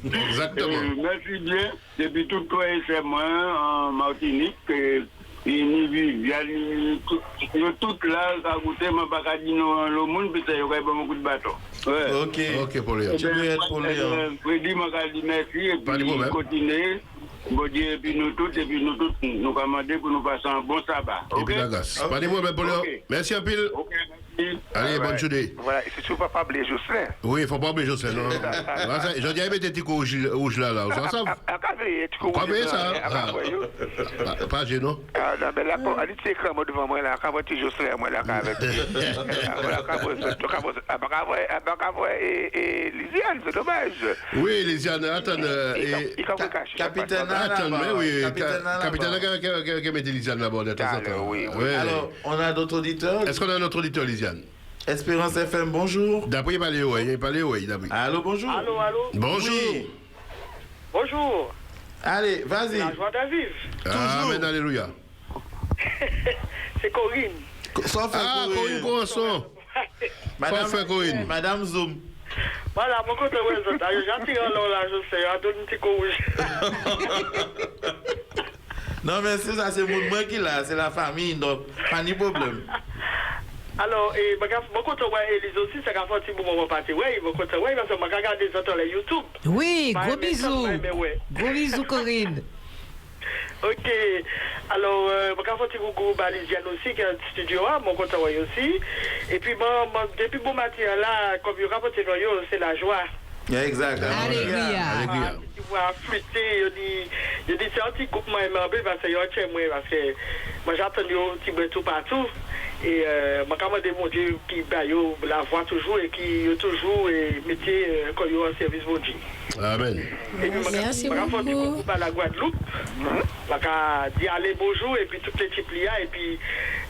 Exactement. Merci bien. Depuis tout toi et c'est moi en Martinique. Et ni Viviane, tout là, à côté, ma bagage dans le monde, peut-être qu'il y aurait beaucoup de bateaux. Ouais. Ok, pour les. Tu peux être pour les. Freddy m'a dit merci et puis continuer. Bon Dieu, et puis nous tous, nous commandons pour nous passer un bon sabbat. Et puis la gasse. Pas de problème pour les. Merci un pile. Allez, bonne journée. Voilà, et si tu ne vas pas oublier Jocelyn. Oui, il ne faut pas oublier Jocelyn. J'ai dit, mettre des petits rouges là, on s'en sort. Pas oublier ça. Pas gênant. Non, mais là, allez, tu écris moi devant moi, là, quand tu Jocelyn, moi, là, avec. Et Lisiane, c'est dommage. Oui, Lisiane, attends. Capitaine, attends, mais oui. Capitaine, qui met Lisiane là-bas de temps en temps. Alors, on a d'autres auditeurs. Est-ce qu'on a un autre auditeur, Lisiane? Espérance FM, bonjour. D'après, il parlait, oui. Allô, bonjour. Allô. Bonjour. Oui. Bonjour. Allez, vas-y. La joie de vivre. Amen, alléluia. C'est Corinne. Corinne Corançon. Corinne. Madame Zoom. Voilà, mon côté, j'attire là, je sais, à donner un petit coup rouge. Non, mais c'est ça, c'est moi qui l'a, c'est la famille, donc pas de problème. Alors, et mon côté, Elise aussi, c'est qu'à faire un petit moment parti. Oui, mon côté, parce que je regarde des autres sur YouTube. Oui, gros bisous. Gros bisous, Corinne. Ok, alors, je vais faire un petit coucou à Lisiane aussi, qui est un studio, mon côté aussi. Et puis, depuis bon matin, là, comme je rapporte, c'est la joie. Exact. Alléluia. Tu vois, flûter, il dit, c'est un petit couple, moi, parce que moi, j'attends un petit peu tout partout. Et je demande mon Dieu qui la voix toujours et qui toujours métier quand il y a un service bon Dieu. Amen. Merci beaucoup. À la Guadeloupe, je dis allez bonjour et puis toutes les types là et puis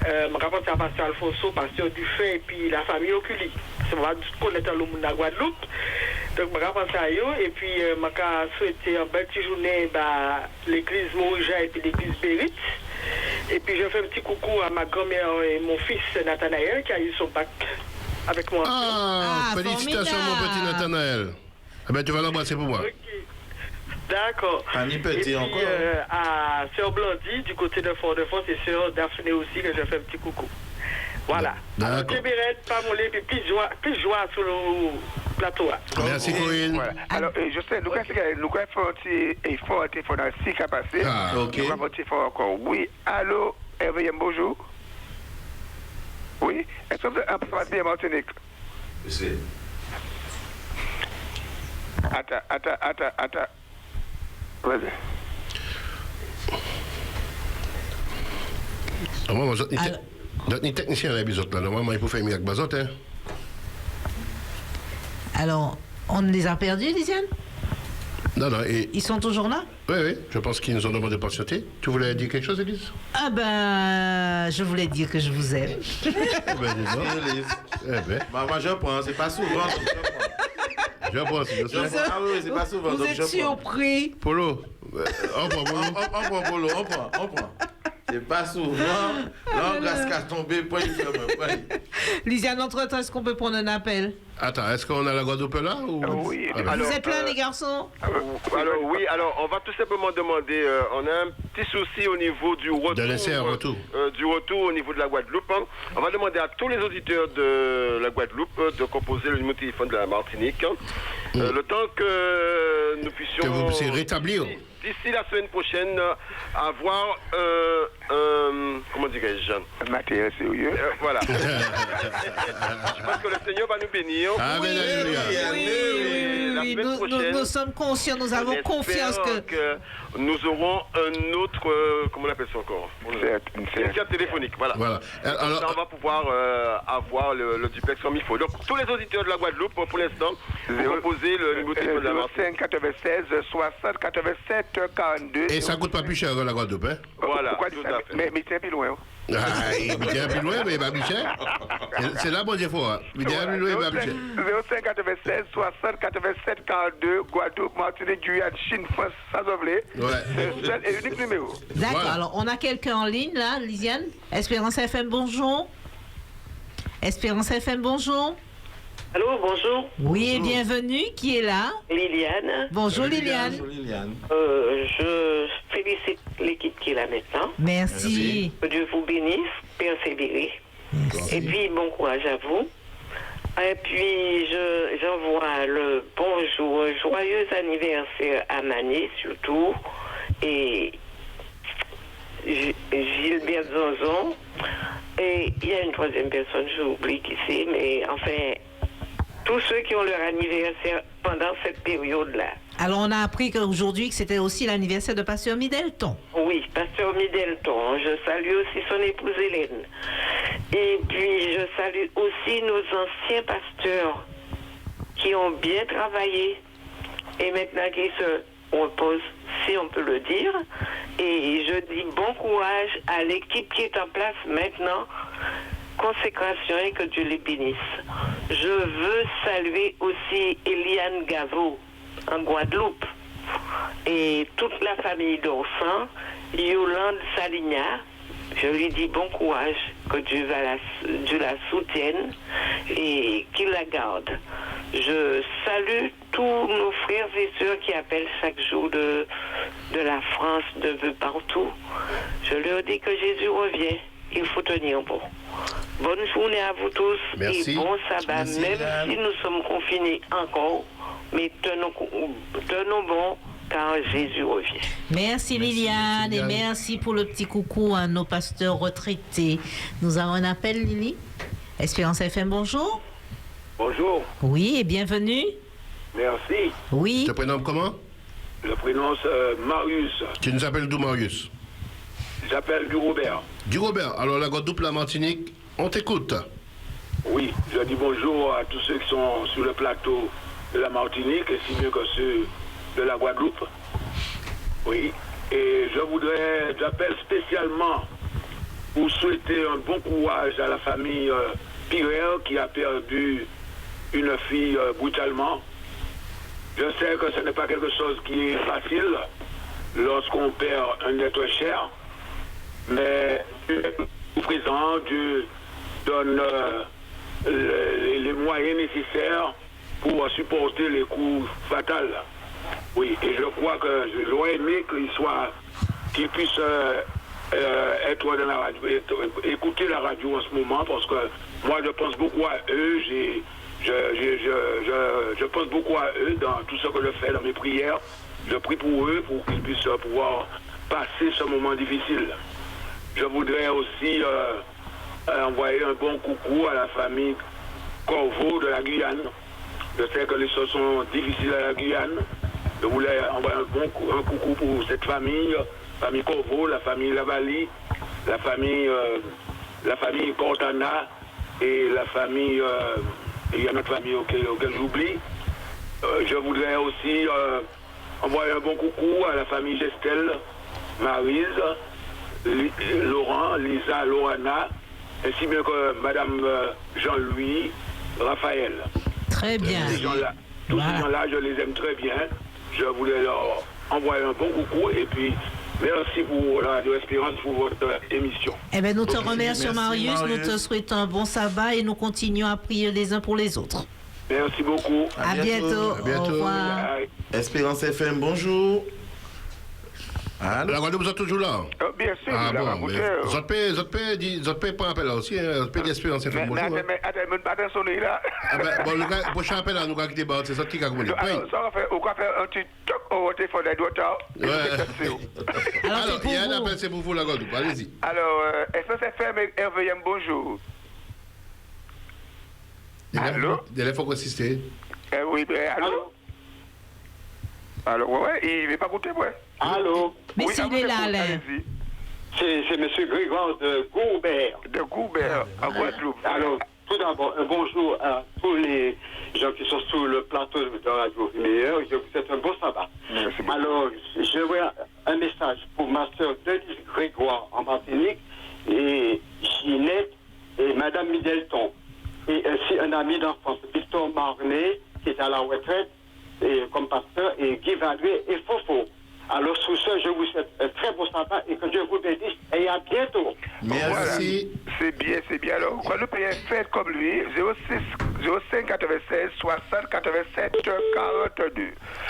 je pense à Pasteur Alfonso, Pasteur Dufay et puis la famille Oculi. C'est moi connaître le monde de la Guadeloupe. Donc je pense à eux et puis je souhaite une belle petite journée l'église Mourija et puis l'église Bérit. Et puis je fais un petit coucou à ma grand-mère et mon fils Nathanaël qui a eu son bac avec moi. Félicitations mon petit Nathanaël. Eh bien, tu vas l'embrasser pour moi. Okay. D'accord. Et puis encore. À Sœur Blondie du côté de Fort-de-France et Sœur Daphné aussi que je fais un petit coucou. Voilà. Alors, Tébérette, pas mollet, puis plus joie sur le plateau. Merci, Corinne. Voilà. Alors, je sais, nous avons fait un petit effort dans le cycle passé. Ok. Nous avons fait un petit effort encore. Oui, allô, Hervé, bonjour. Oui, est-ce que vous êtes un peu fatigué, Martinique? Oui. Attends. Vas-y. Les techniciens là, normalement, il faut faire mieux avec Bazot, hein. Alors, on les a perdus, Lisiane? Non. Ils sont toujours là? Oui. Je pense qu'ils nous ont demandé de patienter. Tu voulais dire quelque chose, Élise? Je voulais dire que je vous aime. Moi, je prends, c'est pas souvent. Je prends, c'est pas souvent. Vous êtes surpris. Polo. On prend Polo. C'est pas souvent. Là, grâce qu'à tomber, pas il ferme. Lisiane, entre-temps, est-ce qu'on peut prendre un appel? Attends, est-ce qu'on a la Guadeloupe là ou... Oui. Vous êtes là, les garçons? Alors, on va tout simplement demander, on a un petit souci au niveau du retour. De laisser un retour. Du retour au niveau de la Guadeloupe. On va demander à tous les auditeurs de la Guadeloupe de composer le numéro de téléphone de la Martinique. Le temps que nous puissions... Que vous puissiez rétablir. D'ici la semaine prochaine, avoir comment dirais-je? Matériel sérieux. Voilà. Je pense que le Seigneur va nous bénir. Amen. Oui. Nous sommes conscients, nous avons confiance que nous aurons un autre, comment on appelle ça encore? Une carte téléphonique, voilà. Alors, on va pouvoir avoir le duplex comme il faut. Donc, tous les auditeurs de la Guadeloupe, pour l'instant, vont poser le numéro de téléphone de la Martinique. 96 60 87 42. Et ça coûte pas plus cher la Guadeloupe, hein? Voilà. Mais c'est un peu loin. Ah, il vient plus loin, mais pas Michel. C'est là, bon Dieu, fort. Il vient plus loin, mais pas Michel. 05 96 60 87 42, Guadeloupe, Martinique, Guyane, Chine, France, sans oublier. C'est le seul et unique numéro. D'accord, voilà. Alors on a quelqu'un en ligne là, Lisiane. Espérance FM, bonjour. Espérance FM, bonjour. Allô, bonjour. Oui, et bienvenue. Qui est là? Liliane. Bonjour Liliane. Bonjour Liliane. Je félicite l'équipe qui est là maintenant. Merci. Que Dieu vous bénisse, persévérez. Merci. Et puis, bon courage à vous. Et puis, j'envoie le bonjour, joyeux anniversaire à Mané, surtout. Et Gilbert Zonzon. Et il y a une troisième personne, je oublie qui c'est, mais enfin, tous ceux qui ont leur anniversaire pendant cette période-là. Alors, on a appris qu'aujourd'hui, que c'était aussi l'anniversaire de Pasteur Middleton. Oui, Pasteur Middleton. Je salue aussi son épouse Hélène. Et puis, je salue aussi nos anciens pasteurs qui ont bien travaillé et maintenant qui se reposent, si on peut le dire. Et je dis bon courage à l'équipe qui est en place maintenant. Consécration et que Dieu les bénisse. Je veux saluer aussi Eliane Gavo en Guadeloupe et toute la famille d'Orsan, Yolande Saligna. Je lui dis bon courage, que Dieu la soutienne et qu'il la garde. Je salue tous nos frères et sœurs qui appellent chaque jour de la France, de partout. Je leur dis que Jésus revient. Il faut tenir bon. Bonne journée à vous tous. Merci. Et bon sabbat. Merci, même si nous sommes confinés encore, mais tenons bon car Jésus revient. Merci Liliane et merci pour le petit coucou à nos pasteurs retraités. Nous avons un appel, Lily. Espérance FM, bonjour. Bonjour. Oui, et bienvenue. Merci. Oui. Tu te prénommes comment? Je prénomme Marius. Tu nous appelles d'où, Marius? J'appelle du Robert. Du Robert. Alors, la Guadeloupe, la Martinique, on t'écoute. Oui, je dis bonjour à tous ceux qui sont sur le plateau de la Martinique, et si mieux que ceux de la Guadeloupe. Oui. Et j'appelle spécialement pour souhaiter un bon courage à la famille Pirel qui a perdu une fille brutalement. Je sais que ce n'est pas quelque chose qui est facile lorsqu'on perd un être cher, mais au présent, Dieu donne les moyens nécessaires pour supporter les coups fatals. Oui, et je crois que j'aurais aimé qu'il puisse être dans la radio, écouter la radio en ce moment, parce que moi je pense beaucoup à eux, je pense beaucoup à eux dans tout ce que je fais dans mes prières. Je prie pour eux pour qu'ils puissent pouvoir passer ce moment difficile. Je voudrais aussi envoyer un bon coucou à la famille Corvo de la Guyane. Je sais que les choses sont difficiles à la Guyane. Je voulais envoyer un coucou pour cette famille Corvo, la famille Lavali, la famille Cortana et la famille, il y a notre famille auquel j'oublie. Je voudrais aussi envoyer un bon coucou à la famille Gestel, Maryse, Laurent, Lisa, Lorana, ainsi bien que Madame Jean-Louis, Raphaël. Très bien. Tous ces gens-là, je les aime très bien. Je voulais leur envoyer un bon coucou et puis merci pour la Radio Espérance pour votre émission. Eh bien, nous te remercions, Marius. Nous te souhaitons un bon sabbat et nous continuons à prier les uns pour les autres. Merci beaucoup. À bientôt. Au revoir. Espérance FM, bonjour. La Guadeloupe, vous êtes toujours là? Bien sûr. Ah bon, mais vous êtes pas appel là aussi, vous êtes d'Espérance FM, bonjour. Mais attends, pas sonner là. Bon, le prochain appel, nous allons quitter, c'est ça qui a communiqué. Ça, on va faire un petit toc au téléphone des d'auteurs. Alors, il y a un appel, c'est pour vous, la Guadeloupe, allez-y. Alors, Espérance FM, RVM, bonjour. Allô? Il faut consister. Oui, allô? Alors, ouais, il ne veut pas goûter, ouais. Allô? Mais oui, s'il est là, Alain. C'est M. Grégoire de Goubert. De Goubert, en Guadeloupe. Alors, tout d'abord, un bonjour à tous les gens qui sont sur le plateau de Radio Meilleur. Je vous souhaite un bon sabbat. Merci beaucoup. Alors, je vois un message pour ma soeur Denise Grégoire en Martinique et Ginette et Madame Middleton. Et ainsi un ami d'enfance, Victor Marnet, qui est à la retraite et, comme pasteur, et Guy Valuet et Fofo. Alors, sous ce, je vous souhaite un très beau sabbat et que Dieu vous bénisse et à bientôt. Merci. Voilà. C'est bien. Alors, quoi, le pays fait comme lui, 05 96 60 87 42.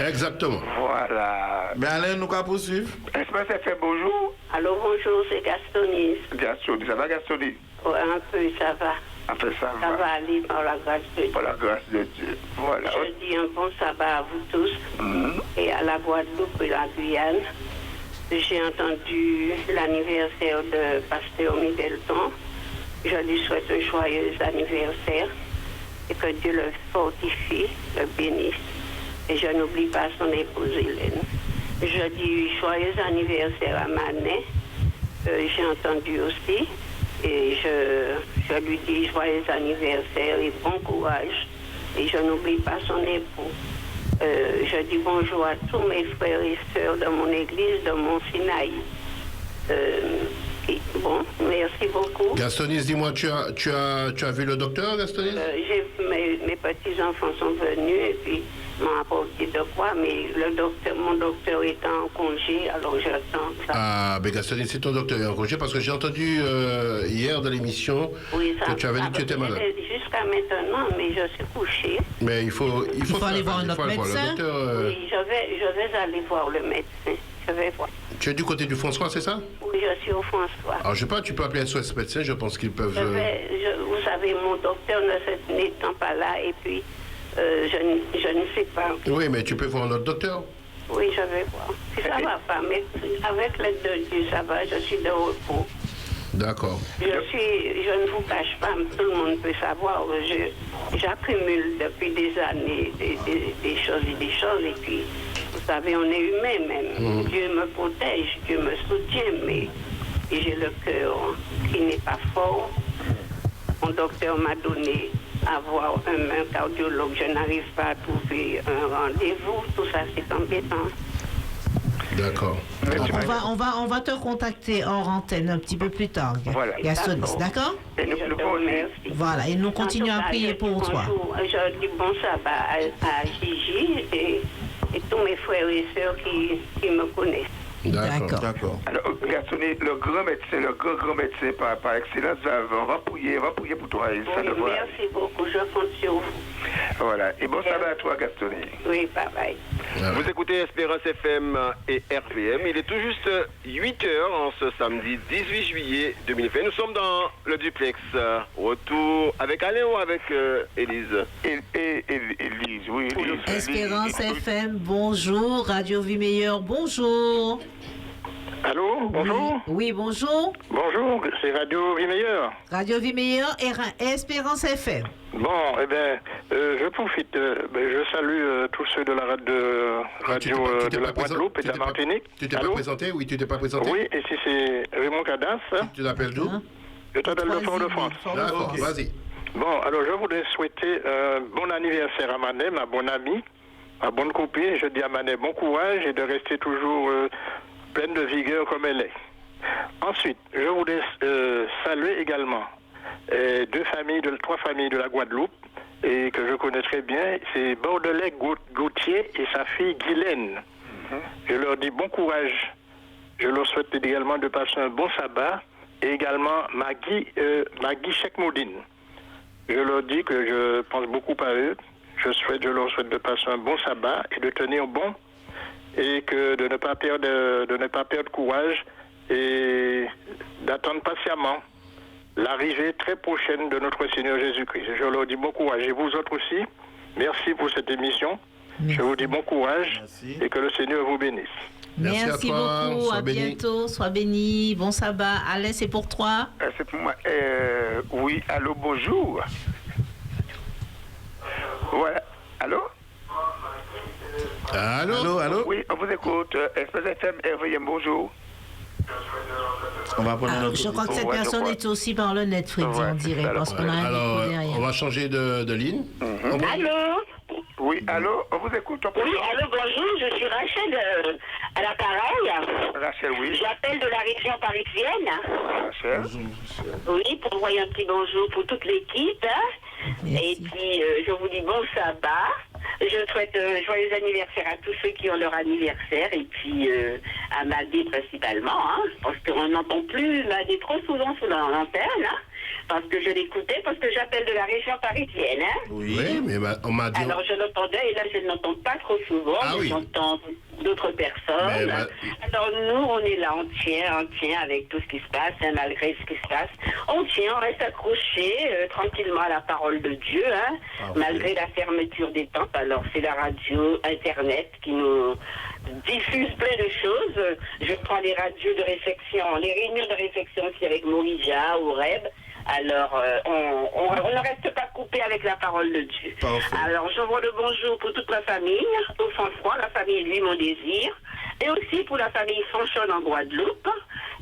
Exactement. Voilà. Mais allez, nous qu'à poursuivre. Espérance FM, bonjour. Allô, bonjour, c'est Gastonis. Gastonis, ça va, Gastonis? Ouais, un peu, ça va. Un peu, ça va. Ça va aller par la grâce de Dieu. Par la grâce de Dieu. Voilà. Je dis un bon sabbat à vous tous et à la Guadeloupe et la Guyane. J'ai entendu l'anniversaire de Pasteur Middleton. Je lui souhaite un joyeux anniversaire et que Dieu le fortifie, le bénisse. Et je n'oublie pas son épouse Hélène. Je dis joyeux anniversaire à Manet. J'ai entendu aussi. Et je lui dis joyeux anniversaire et bon courage. Et je n'oublie pas son époux. Je dis bonjour à tous mes frères et sœurs de mon église, de mon Sinaï. Bon, merci beaucoup. Gastonis, dis-moi, tu as vu le docteur, Gastonis? Mes petits-enfants sont venus et puis m'ont apporté de quoi, mais mon docteur est en congé, alors j'attends ça. Ah, mais Gastonis, c'est ton docteur est en congé parce que j'ai entendu hier dans l'émission que tu avais dit que tu étais malade. Jusqu'à maintenant, mais je suis couchée. Mais il faut aller voir un autre médecin. Oui, je vais aller voir le médecin. Je vais voir. Tu es du côté du François, c'est ça? Oui, je suis au François. Alors, je sais pas, tu peux appeler SOS médecin, je pense qu'ils peuvent... Vous savez, mon docteur n'étant pas là, et puis je ne sais pas. Oui, mais tu peux voir notre docteur. Oui, je vais voir. Si ça va pas, mais avec l'aide de Dieu, ça va, je suis de repos. D'accord. Je ne vous cache pas, tout le monde peut savoir, j'accumule depuis des années des choses, et puis... Vous savez, on est humain même. Dieu me protège, Dieu me soutient, mais j'ai le cœur qui n'est pas fort. Mon docteur m'a donné à voir un cardiologue. Je n'arrive pas à trouver un rendez-vous. Tout ça, c'est embêtant. D'accord. On va te contacter hors antenne un petit peu plus tard, Gastonis, d'accord? Voilà, et nous continuons à prier pour toi. Je dis bon sabbat à Gigi et tous mes frères et sœurs qui me connaissent. D'accord. Alors, Gastonis, le grand médecin par excellence, on va prier pour toi. Merci beaucoup, je compte sur vous. Voilà, et bon sabbat à toi, Gastonis. Oui, bye bye. Vous écoutez Espérance FM et RVM. Il est tout juste 8h en ce samedi 18 juillet 2020. Nous sommes dans le duplex. Retour avec Alain ou avec Élise? Élise, oui, Élise. Espérance FM, bonjour. Radio Vie Meilleure, bonjour. Allô, bonjour. Oui, bonjour. Bonjour, c'est Radio Vie Meilleure. Radio Vie Meilleure et Espérance FM. Bon, eh bien, je profite. Je salue tous ceux de la radio de la Guadeloupe et de la Martinique. Tu t'es pas présenté? Oui, tu t'es pas présenté? Oui, ici c'est Raymond Cadas. Tu t'appelles d'où? Je t'appelle de Fort-de-France. D'accord, vas-y. Bon, alors je voudrais souhaiter un bon anniversaire à Manet, ma bonne amie, ma bonne copine. Je dis à Manet bon courage et de rester toujours pleine de vigueur comme elle est. Ensuite, je voudrais saluer également trois familles de la Guadeloupe et que je connais très bien. C'est Bordelais Gauthier et sa fille Guylaine. Je leur dis bon courage. Je leur souhaite également de passer un bon sabbat et également Maggie Chekmoudine. Je leur dis que je pense beaucoup à eux. Je leur souhaite de passer un bon sabbat et de tenir bon et que de ne pas perdre courage et d'attendre patiemment l'arrivée très prochaine de notre Seigneur Jésus-Christ. Je leur dis bon courage. Et vous autres aussi, merci pour cette émission. Merci. Je vous dis bon courage et que le Seigneur vous bénisse. Merci beaucoup, à bientôt, sois béni, bon sabbat. Alain, c'est pour toi? C'est pour moi. Oui, allô, bonjour. Voilà, allô? Allô? Oui, on vous écoute. Espèce FM, RVM, bonjour. On va prendre notre... Je crois que cette personne est aussi par le net, Freddy, on dirait, parce qu'on a un écho derrière. On va changer de ligne. Allô? Oui, allô, on vous écoute. Oui, allô, bonjour, je suis Rachel à l'appareil. Rachel, oui. J'appelle de la région parisienne. Rachel. Oui, pour envoyer un petit bonjour pour toute l'équipe. Et puis, je vous dis bon sabbat. Je souhaite un joyeux anniversaire à tous ceux qui ont leur anniversaire. Et puis, à Madé principalement, hein, parce qu'on n'entend plus Madé trop souvent sur l'antenne, hein, parce que je l'écoutais, parce que j'appelle de la région parisienne. Hein. Oui, mais on m'a dit... Alors, je l'entendais, et là, je ne l'entends pas trop souvent, mais j'entends d'autres personnes. Alors, nous, on est là, on tient avec tout ce qui se passe, hein, malgré ce qui se passe. On tient, on reste accroché tranquillement à la parole de Dieu, hein, malgré la fermeture des temples. Alors, c'est la radio, Internet qui nous diffuse plein de choses. Je prends les radios de réflexion, les réunions de réflexion aussi avec Morija ou Reb. Alors, on ne reste pas coupé avec la parole de Dieu. Alors, j'envoie le bonjour pour toute ma famille, au Fond-Froid, la famille Lui Mon Désir, et aussi pour la famille Fanchon en Guadeloupe,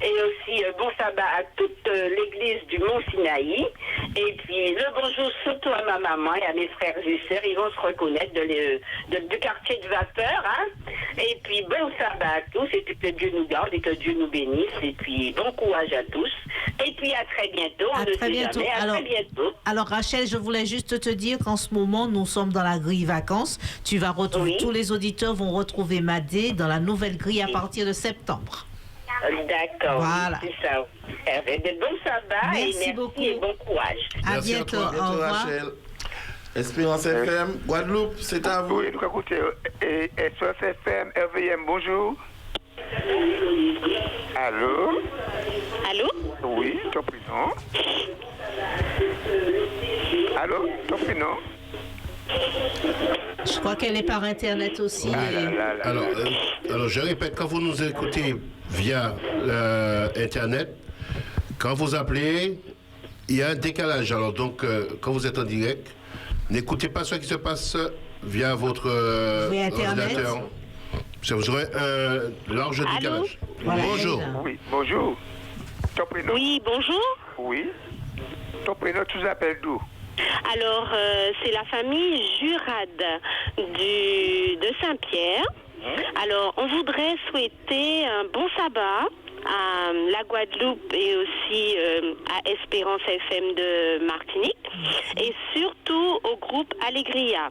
et aussi bon sabbat à toute l'église du Mont Sinaï, et puis le bonjour surtout à ma maman et à mes frères et sœurs, ils vont se reconnaître du quartier de Vapeur, hein. Et puis bon sabbat à tous, et puis que Dieu nous garde et que Dieu nous bénisse, et puis bon courage à tous, et puis à très bientôt, très bientôt. Alors Rachel, je voulais juste te dire qu'en ce moment, nous sommes dans la grille vacances. Tu vas retrouver, tous les auditeurs vont retrouver Madé dans la nouvelle grille à partir de septembre. D'accord, voilà. C'est ça. De bon sabbat merci beaucoup. Et bon courage. À bientôt, au revoir. Rachel. Espérance FM, Guadeloupe, c'est à vous. Oui, nous écoutez. Espérance FM, RVM, bonjour. Allô? Allô? Oui, ton prénom? Allô, ton prénom? Je crois qu'elle est par Internet aussi. Alors, je répète, quand vous nous écoutez via Internet, quand vous appelez, il y a un décalage. Alors, donc, quand vous êtes en direct, n'écoutez pas ce qui se passe via votre ordinateur. Vous aurez un large décalage. Voilà, bonjour. Oui, bonjour. Ton prénom? Oui, bonjour. Oui. Ton prénom, tu t'appelles d'où? Alors, c'est la famille Jurade de Saint-Pierre. Alors, on voudrait souhaiter un bon sabbat à la Guadeloupe et aussi à Espérance FM de Martinique et surtout au groupe Allegria.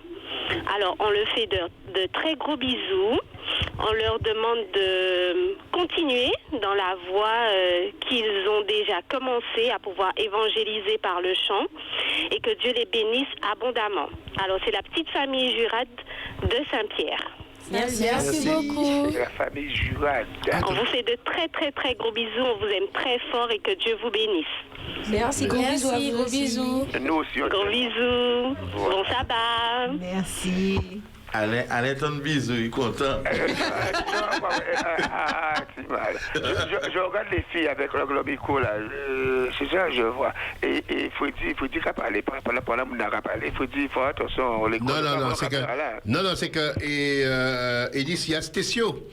Alors, on le fait de très gros bisous. On leur demande de continuer dans la voie qu'ils ont déjà commencé à pouvoir évangéliser par le chant et que Dieu les bénisse abondamment. Alors, c'est la petite famille Jurade de Saint-Pierre. Merci beaucoup. C'est la famille Jurade. On vous fait de très très très gros bisous. On vous aime très fort et que Dieu vous bénisse. Merci, gros bisous à vous. Gros bisous. Nous aussi. Gros bisous. Bon sabbat. Merci. Alain, ton bisou, il est content. Je regarde les filles avec le globico là. C'est ça, je vois. Et il faut dire qu'à parler, pendant qu'on a parlé, il faut dire, faut attention, on les connaît. Non, c'est que Edith, il y a Stécio,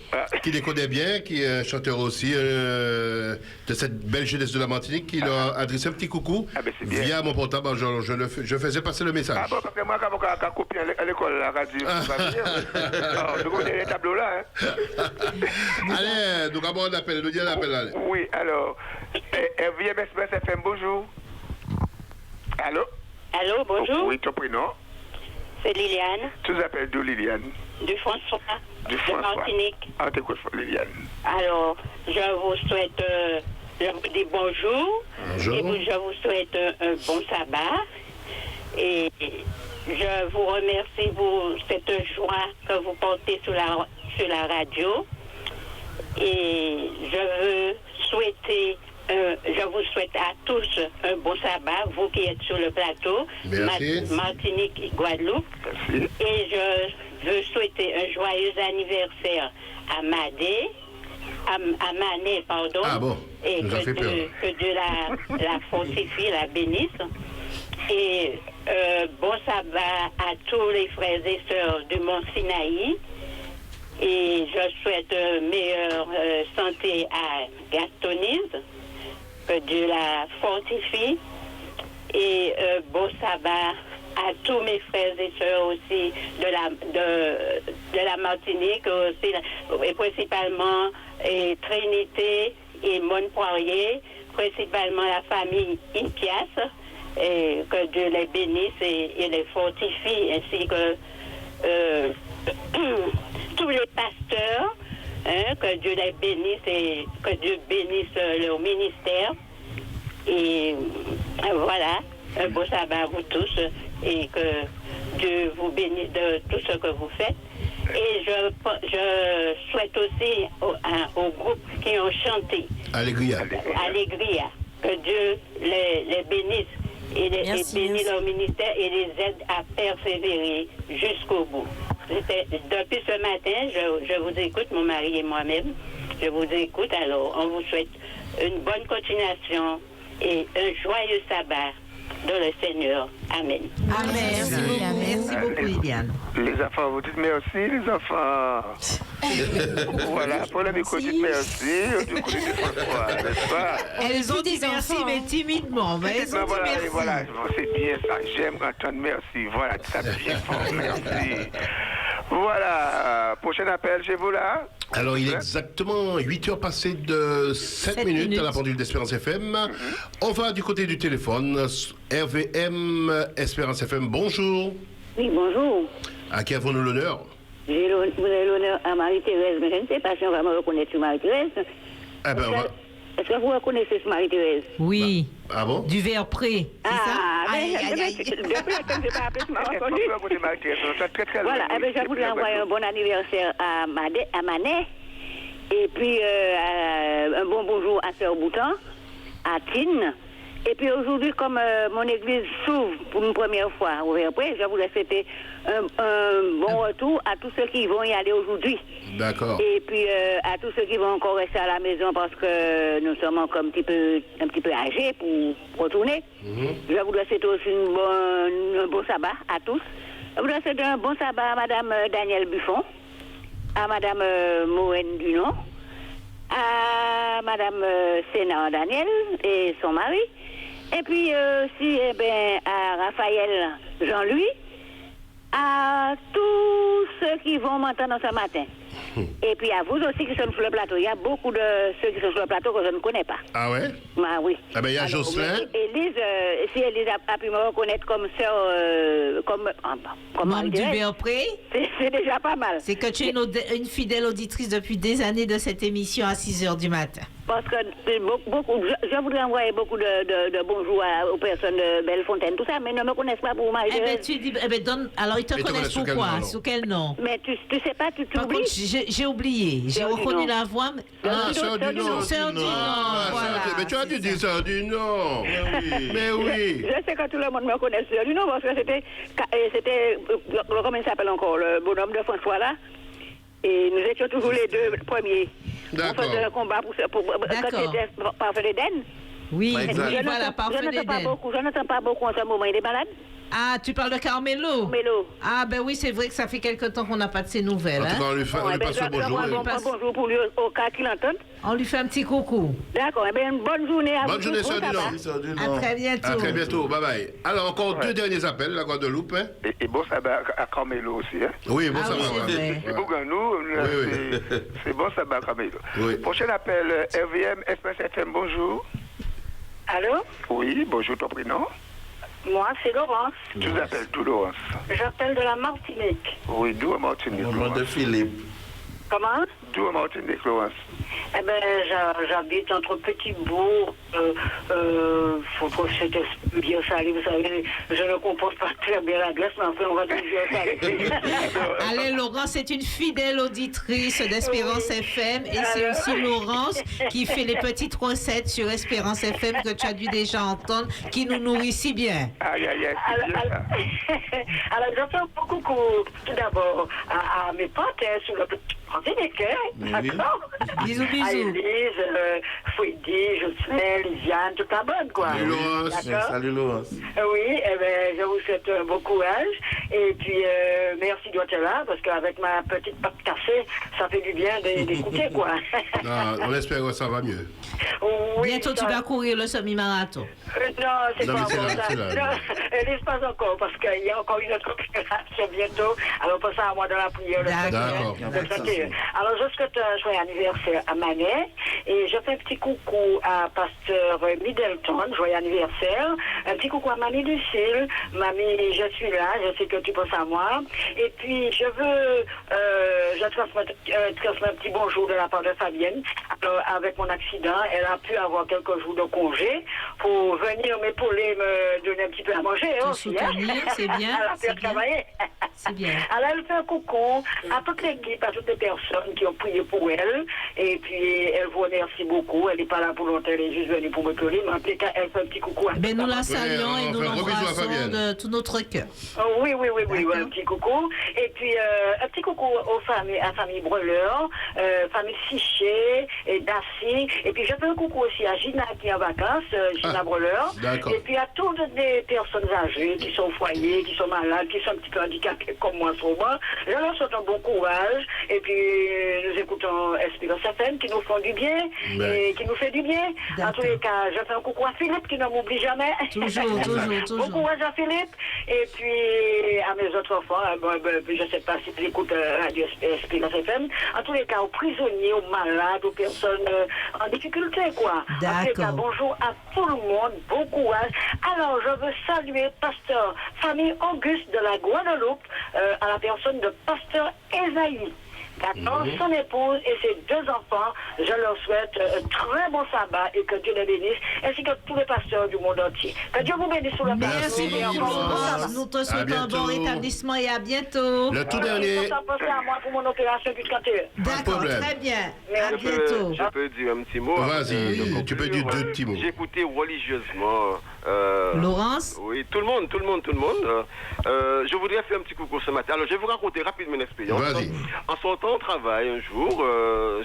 qui les connaît bien, qui est chanteur aussi de cette belle jeunesse de la Martinique, qui leur a adressé un petit coucou via mon portable. Je faisais passer le message. Ah bon, parce que moi, quand j'ai copié à l'école, la radio, je connais les tableaux là. Allez, donc on appelle, nous disons l'appel. Oui, alors, RVM FM, bonjour. Allô? Allô, bonjour. Oui, ton prénom? C'est Liliane. Tu t'appelles d'où, Liliane? Du François. Du François. De Martinique. Ah, t'écoutes, Liliane. Alors, je vous souhaite, je vous dis bonjour. Bonjour. Et je vous souhaite un bon sabbat. Et je vous remercie pour cette joie que vous portez sur la radio. Et je vous souhaite à tous un bon sabbat, vous qui êtes sur le plateau, Martinique et Guadeloupe. Merci. Et je veux souhaiter un joyeux anniversaire à Madé, à Mané, pardon. Ah bon, et que Dieu la fortifie, la bénisse. Et bon sabbat à tous les frères et sœurs du Mont Sinaï. Et je souhaite meilleure santé à Gastonise, que Dieu la fortifie. Et bon sabbat à tous mes frères et sœurs aussi de la Martinique, aussi, et principalement et Trinité et Montpoirier, principalement la famille Impias, et que Dieu les bénisse et les fortifie, ainsi que tous les pasteurs, que Dieu les bénisse et que Dieu bénisse leur ministère. Et voilà, un beau sabbat à vous tous et que Dieu vous bénisse de tout ce que vous faites. Et je souhaite aussi aux groupes qui ont chanté Allegria, que Dieu les bénisse et bénisse leur ministère et les aide à persévérer jusqu'au bout. Depuis ce matin, je vous écoute, mon mari et moi-même, je vous écoute. Alors, on vous souhaite une bonne continuation et un joyeux sabbat dans le Seigneur. Amen. Amen. Merci beaucoup, Liliane. Les enfants, vous dites merci, les enfants. Voilà, pour la micro, dites merci. Du coup, n'est-ce pas? Elles ont dit merci, mais timidement. Mais elles ont dit merci. Voilà, c'est bien ça. J'aime entendre merci. Voilà, ça bien fort. Merci. Voilà, prochain appel chez vous là. Alors, il est exactement 8h passées de 7 minutes à la pendule d'Espérance FM. On va du côté du téléphone. RVM, Espérance FM, bonjour. Oui, bonjour. À qui avons-nous l'honneur? Vous avez l'honneur à Marie-Thérèse, mais je ne sais pas si on va me reconnaître sur Marie-Thérèse. Eh ben, est-ce que vous reconnaissez ce Marie-Thérèse? Oui. Ah bon? Du verre près. Depuis la temps que je n'ai pas appelé, je m'en reconnu. Voilà, je voudrais envoyer un bon anniversaire à Manet. Et puis, un bon bonjour à Sœur Boutan, à Tine. Et puis aujourd'hui, comme mon église s'ouvre pour une première fois au Verpré, je voulais souhaiter un bon retour à tous ceux qui vont y aller aujourd'hui. D'accord. Et puis à tous ceux qui vont encore rester à la maison parce que nous sommes encore un petit peu âgés pour retourner. Je voudrais souhaiter aussi un bon sabbat à tous. Je voudrais souhaiter un bon sabbat à Madame Danielle Buffon, à Madame Moen Dunon, à Madame Sénat Daniel et son mari. Et puis aussi à Raphaël Jean-Louis, à tous ceux qui vont m'entendre ce matin. Et puis à vous aussi qui sont sur le plateau. Il y a beaucoup de ceux qui sont sur le plateau que je ne connais pas. Ah ouais? Ah oui. Ah ben il y a Jocelyn. Élise, si Élise a pu me reconnaître comme sœur, comme du Berpré, c'est déjà pas mal. C'est que tu es une fidèle auditrice depuis des années de cette émission à 6h du matin. Parce que je voudrais envoyer beaucoup de bonjours aux personnes de Bellefontaine, tout ça, mais ne me connaissent pas pour Marie. Alors ils te connaissent pourquoi? Sous quel nom? Mais tu sais pas, tu Par contre, j'ai oublié. J'ai reconnu la voix. Sœur du Nom. Sœur du Nom. Mais tu as dû dire Sœur du Nom. Mais oui. Je sais que tout le monde me connaît Sœur du Nom parce que c'était comment il s'appelle encore, le bonhomme de François là. Et nous étions toujours les deux premiers. D'accord. On faisait un combat pour quand c'était Parfait d'Éden. Oui, voilà, Parfait d'Éden. Je n'entends pas beaucoup en ce moment. Il est malade? Ah, tu parles de Carmelo? Carmelo. Ah, ben oui, c'est vrai que ça fait quelque temps qu'on n'a pas de ses nouvelles. En tout cas, on lui passe un bonjour. Bonjour pour lui au cas qu'il entende. On lui fait un petit coucou. D'accord, une bonne journée à vous. Bonne journée, Sœur du Nom. À très bientôt. À très bientôt, bye bye. Alors, encore deux derniers appels, la Guadeloupe. Et bon sabbat à Carmelo aussi. Oui, bon sabbat. C'est Bouganou, c'est bon sabbat à Carmelo. Prochain appel, RVM, Espérance FM, bonjour. Allô? Oui, bonjour, ton prénom? Moi, c'est Laurence. Tu t'appelles d'où, Laurence? J'appelle de la Martinique. Oui, d'où à Martinique? Maman de Philippe. Comment? D'où à Martinique, Laurence? Eh bien, j'habite entre Petit-Bourg. Faut que c'était bien salé, vous savez. Je ne comprends pas très bien la Grèce, mais enfin, on va dire bien salé. Allez, Laurence est une fidèle auditrice d'Espérance FM. Et c'est aussi Laurence qui fait les petites recettes sur Espérance FM que tu as dû déjà entendre, qui nous nourrit si bien. Aïe, aïe, aïe. Alors, je fais un coucou tout d'abord à mes potes sur le Martinique, d'accord? Bisous, bisous. À Élise, Fouidi, Jocelyn, Lisiane, toute la bonne, quoi. Salut Laurence. Salut Laurence. Oui, eh ben, je vous souhaite un bon courage Et puis, merci d'être là, parce qu'avec ma petite patte cassée, ça fait du bien d'écouter, quoi. Non, on espère que ça va mieux. Oui, bientôt, tu vas courir le semi-marathon. Non, c'est pas bon, ça. Non, elle n'est pas encore, parce qu'il y a encore une autre opération bientôt. Alors, pour ça, moi, dans la prière. D'accord. Alors, je souhaite un joyeux anniversaire à Manet, et je fais un petit coucou à Pasteur Middleton, joyeux anniversaire. Un petit coucou à Mamie Lucille. Mamie, je suis là, je sais que tu penses à moi. Et puis, je veux, je transmets un petit bonjour de la part de Fabienne. Alors, avec mon accident, elle a pu avoir quelques jours de congé pour venir m'épauler, me donner un petit peu à manger. Soutenir, c'est bien. Elle a pu travailler. C'est bien. Alors, elle fait un coucou à toute l'équipe, à toutes les personnes qui ont prié pour elle. Et puis, elle vous remercie beaucoup. Elle n'est pas là pour longtemps, elle est juste venue pour m'épauler. Mais en tout cas, elle fait un petit coucou à nous la saluons et nous l'embrassons de tout notre cœur. Oui, un petit coucou. Et puis, un petit coucou aux familles, à famille Breleur, famille Siché et Daci. Et puis, je fais un coucou aussi à Gina qui est en vacances, Gina Breleur. Et puis, à toutes les personnes âgées qui sont au foyer, qui sont malades, qui sont un petit peu handicapées comme moi, souvent. Je leur souhaite un bon courage. Et puis, nous écoutons Espérance FM qui nous font du bien et qui nous fait du bien. En tous les cas, je fais un coucou à Philippe qui ne m'oublie jamais. Toujours. Bon courage à Philippe. Et puis, à mes autres enfants, je ne sais pas si tu écoutes Radio Espérance FM. En tous les cas, aux prisonniers, aux malades, aux personnes en difficulté, quoi. En tous les cas, bonjour à tout le monde. Bon courage. Alors, je veux saluer Pasteur Famille Auguste de la Guadeloupe, à la personne de Pasteur Esaïe. D'accord, son épouse et ses deux enfants, je leur souhaite un très bon sabbat et que Dieu les bénisse, ainsi que tous les pasteurs du monde entier. Que Dieu vous bénisse sur le Merci. Nous te souhaitons un bon rétablissement et à bientôt. Le tout dernier. Pensez à moi pour mon opération du 31. D'accord, très bien. À bientôt. Je peux dire un petit mot. Vas-y, tu peux dire deux petits mots. J'ai écouté religieusement. Laurence? Oui, tout le monde. Je voudrais faire un petit coucou ce matin. Alors, je vais vous raconter rapidement une expérience. Vas-y. En sortant au travail un jour,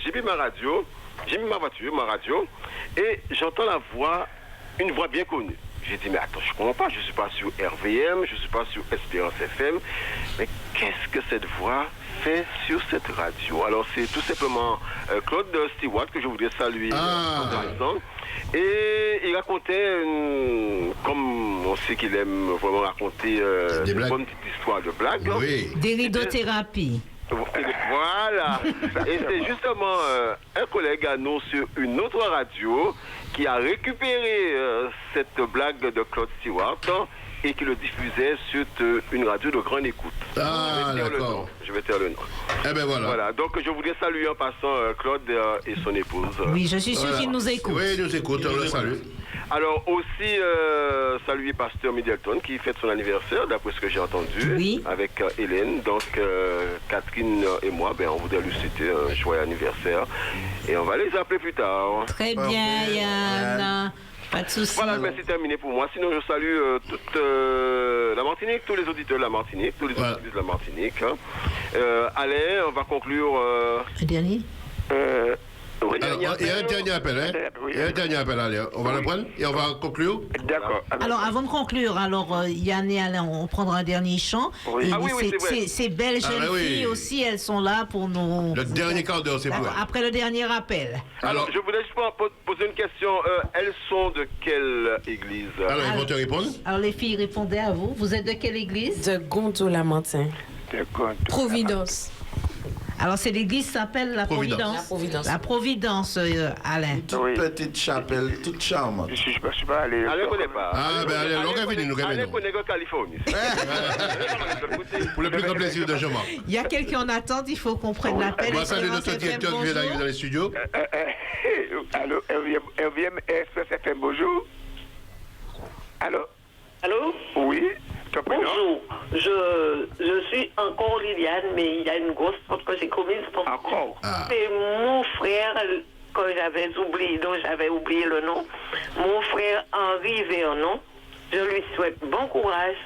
j'ai mis ma voiture, et j'entends une voix bien connue. J'ai dit, mais attends, je ne comprends pas, je ne suis pas sur RVM, je ne suis pas sur Espérance FM, mais qu'est-ce que cette voix fait sur cette radio? Alors, c'est tout simplement Claude Stewart que je voudrais saluer en passant. Et il racontait, comme on sait qu'il aime vraiment raconter des bonnes petites histoires de blagues. Oui. Des ridothérapie. Voilà. Et c'est justement un collègue à nous sur une autre radio qui a récupéré cette blague de Claude Stewart et qui le diffusait sur une radio de grande écoute. Ah, d'accord. Je vais taire le nom. Eh ben voilà. Donc je voudrais saluer en passant Claude et son épouse. Oui, je suis sûr qu'il nous écoute. Oui, il nous écoute, on le salue. Alors aussi, saluer Pasteur Middleton qui fête son anniversaire, d'après ce que j'ai entendu, avec Hélène. Donc Catherine et moi, on voudrait lui souhaiter un joyeux anniversaire. Et on va les appeler plus tard. Très bien, Yann. Pas de soucis. Voilà, c'est terminé pour moi. Sinon, je salue toute la Martinique, tous les auditeurs de la Martinique, tous les auditeurs de la Martinique. Alain, on va conclure... Le dernier il y a un dernier appel, hein? Il y a un dernier appel, allez, on va le prendre et on va conclure. D'accord. Alors, avant de conclure, Yann et Alain, on prendra un dernier chant. Oui. Ces belles jeunes filles aussi, elles sont là pour nous... Le dernier quart d'heure, c'est pour elles. Après le dernier appel. Alors, je voulais juste poser une question. Elles sont de quelle église? Alors, ils vont te répondre. Alors, les filles, répondez à vous. Vous êtes de quelle église? De Gonto-Lamentin. Providence. Alors, c'est l'église qui s'appelle la Providence. La Providence, Alain. Toute petite chapelle, toute charmante. Je suis pas allé. Alain ne connaît pas. Ah, ben allez, on va venir, nous Alain connaît que Californie. Pour le plus grand plaisir de Jean-Marc. Il y a quelqu'un en attente, il faut qu'on prenne l'appel. On va saluer notre directeur qui vient d'arriver dans les studios. Allô, RVM FM, bonjour. Allô? Oui. Bonjour, je suis encore Liliane, mais il y a une grosse faute que j'ai commise. C'est mon frère, dont j'avais oublié le nom, mon frère Henri Vernon. Je lui souhaite bon courage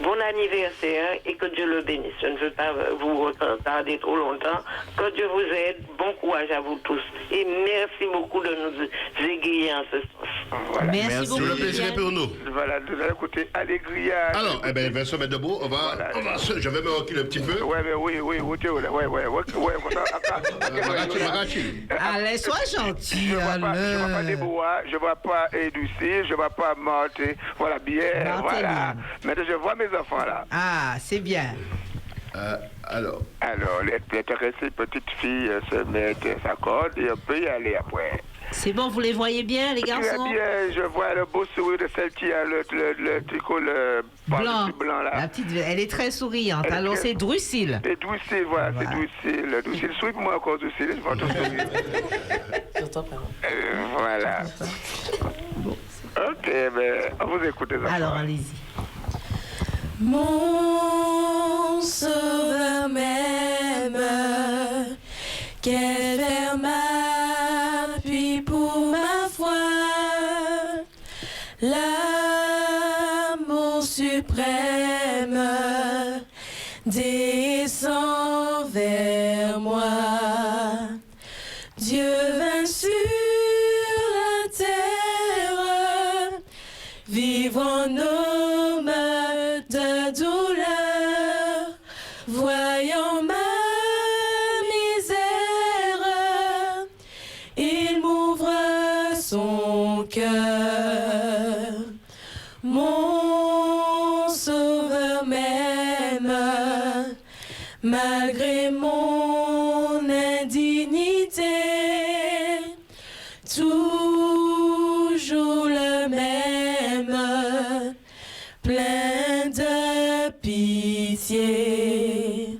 bon anniversaire et que Dieu le bénisse. Je ne veux pas vous retarder trop longtemps. Que Dieu vous aide. Bon courage à vous tous. Et merci beaucoup de nous aiguiller en ce sens. Voilà. Merci beaucoup. Le plaisir est pour nous. Voilà, de l'autre côté, Allégria. Alors, eh bien, Vincent, mettre debout. Je vais me reculer un petit peu. Ouais, Allez, sois gentil. Je vois pas Débois, je vois pas Lucille, je vois pas Marthe. Voilà, bien, voilà. Maintenant, je vois mes enfants là. Ah, c'est bien. Alors, les intéressées petites filles se mettent s'accordent et on peut y aller après. C'est bon, vous les voyez bien, les garçons? Très bien, je vois le beau sourire de celle qui a le tricot blanc. Blanc là. La petite, elle est très souriante. Alors, c'est Drusille. C'est Drusille, voilà, c'est Drusille. Drusille, souris-moi encore, Drusille, je vois ton sourire. Voilà. Ok, ben, on vous écoute, les enfants. Alors, allez-y. Mon sauveur m'aime, qu'elle ferme m'appuie pour ma foi, l'amour suprême descend vers moi. Dieu vint sur la terre, vivre en homme de douleur, voyant ma misère, il m'ouvre son cœur. Mon sauveur m'aime, malgré mon indignité, toujours le même, plein de pitié.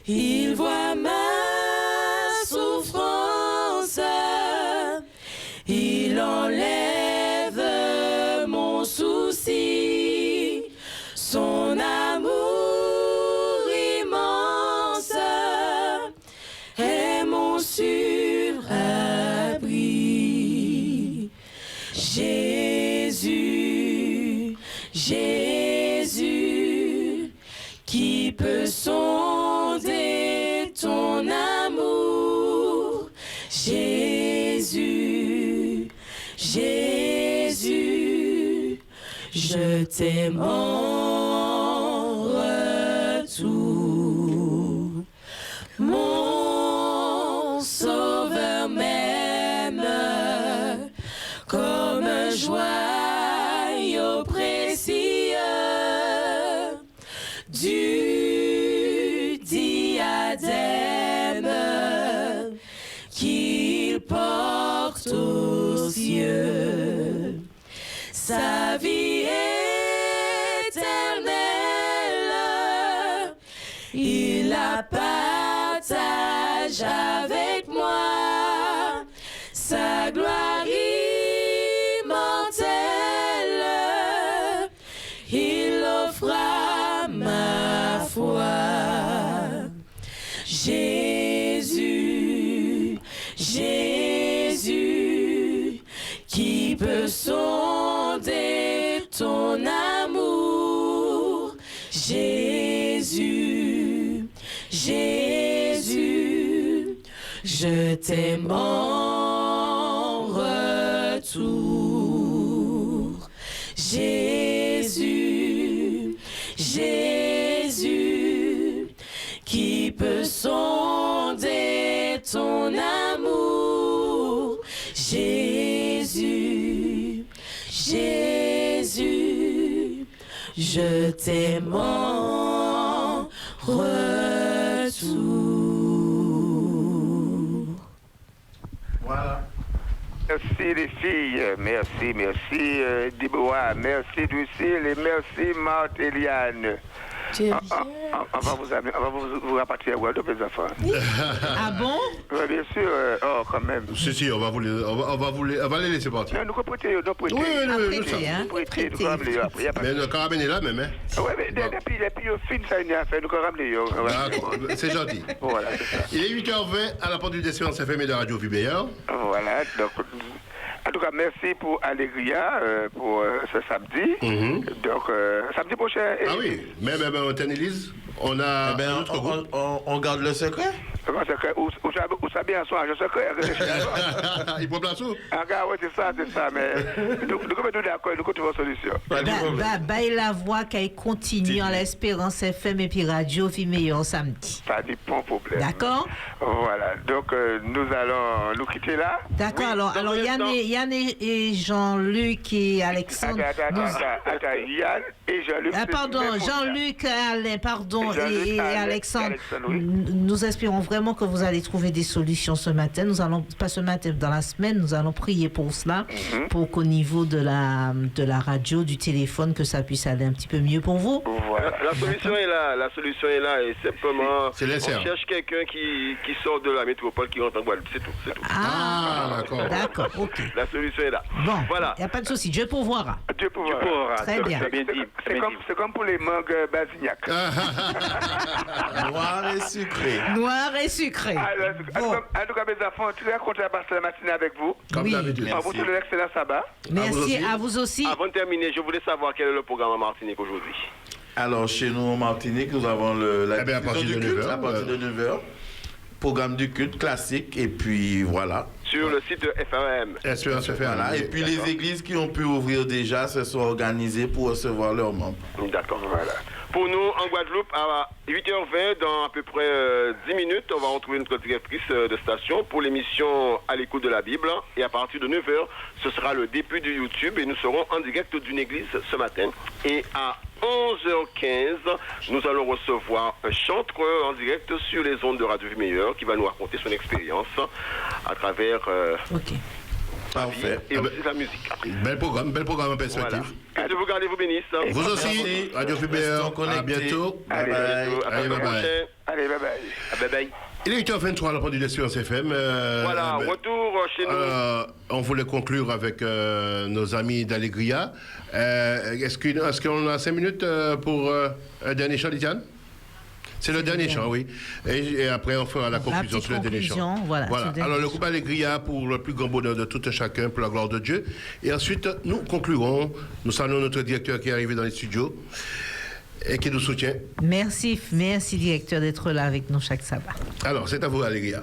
Il voit ma souffrance, il enlève mon souci, son amour immense est mon surabri. Jésus, Jésus, qui peut sonder ton amour? Jésus, Jésus, je t'aime en retour. Mon sauveur m'aime comme un joyau précieux du diadème qu'il porte aux cieux. Sa vie éternelle, il la partage avec moi. Sa gloire immortelle, il offre à ma foi. Jésus, Jésus, qui peut sonder ton amour? Jésus, Jésus, je t'aime en retour. Jésus, Jésus, qui peut sonder ton amour? Jésus, Jésus, je t'aime en retour. Voilà. Merci les filles, merci Débois, merci Lucille et merci Marthe et Liane. On va vous rapatrier à Guadeloupe, les enfants. Ah bon? Oui, bien sûr. Oh, quand même. Si, on va les laisser partir. Non, nous prêter, nous prêter. Oui, mais le carabine est là même, hein? Oui, mais depuis au fin, ça y a fait, nous ramener. D'accord, c'est gentil. Voilà, c'est ça. Il est 8h20 à la porte du Espérance FM et de Radio Vibéard. Voilà, donc... En tout cas, merci pour Allegria pour ce samedi. Donc, samedi prochain. Ah oui, même Elise, on a. Eh ben, on garde le secret. Comment secret? Où ça bien soir, je secret. Il peut placer. Ah, oui, c'est ça, mais nous sommes d'accord, nous trouvons une solution. La voix qui continue en l'Espérance FM et puis Radio Vie Meilleure samedi. Pas de problème. D'accord? Voilà, donc nous allons nous quitter là. D'accord, alors Yann et Jean-Luc et Alexandre. Attends, Yann et Jean-Luc. Pardon, Jean-Luc, Alain, pardon, et Alexandre. Nous espérons vraiment que vous allez trouver des solutions ce matin. Nous allons, pas ce matin, dans la semaine, nous allons prier pour cela, pour qu'au niveau de la radio, du téléphone, que ça puisse aller un petit peu mieux pour vous. Voilà. La solution est là, et simplement, on cherche quelqu'un qui sort de la métropole, qui rentre en Guadeloupe, c'est tout. Ah, d'accord, ok. La solution est là. Bon, voilà. Il n'y a pas de souci, Dieu pourvoira. Dieu pourvoira. Très bien. C'est comme pour les mangues Basignac. Noir et sucré. Noir et sucré. En tout cas, mes enfants, très content de passer la matinée avec vous. Comme d'habitude. Vous tous les excellents sabbats. Merci à vous aussi. Avant de terminer, je voulais savoir quel est le programme en Martinique aujourd'hui. Alors, chez nous en Martinique, nous avons la diffusion du culte à partir de 9h. Programme du culte classique, et puis voilà. Sur le site de FRM. Voilà. Et puis les églises qui ont pu ouvrir déjà se sont organisées pour recevoir leurs membres. D'accord, voilà. Pour nous, en Guadeloupe, à 8h20, dans à peu près 10 minutes, on va retrouver notre directrice de station pour l'émission À l'écoute de la Bible. Et à partir de 9h, ce sera le début du YouTube et nous serons en direct d'une église ce matin. Et à 11h15, nous allons recevoir un chanteur en direct sur les ondes de Radio Vie Meilleure qui va nous raconter son expérience à travers Parfait. Et aussi la musique. Bel programme en perspective. Voilà. Que Dieu vous garde et vous bénisse. Vous aussi, Radio Vie Meilleure. À bientôt. Allez, bye bye. Allez, bye bye. Bye bye. Il est 8h23 à la production d'Espérance FM. Voilà, retour chez nous. On voulait conclure avec nos amis d'Allegria. Est-ce qu'on a 5 minutes pour un dernier chant, Litiane? C'est le dernier chant, oui. Et après, on fera la conclusion sur le dernier chant. Voilà. Alors, le groupe Allegria pour le plus grand bonheur de tout un chacun, pour la gloire de Dieu. Et ensuite, nous conclurons. Nous saluons notre directeur qui est arrivé dans les studios et qui nous soutient. Merci, directeur, d'être là avec nous chaque sabbat. Alors, c'est à vous, Allegria.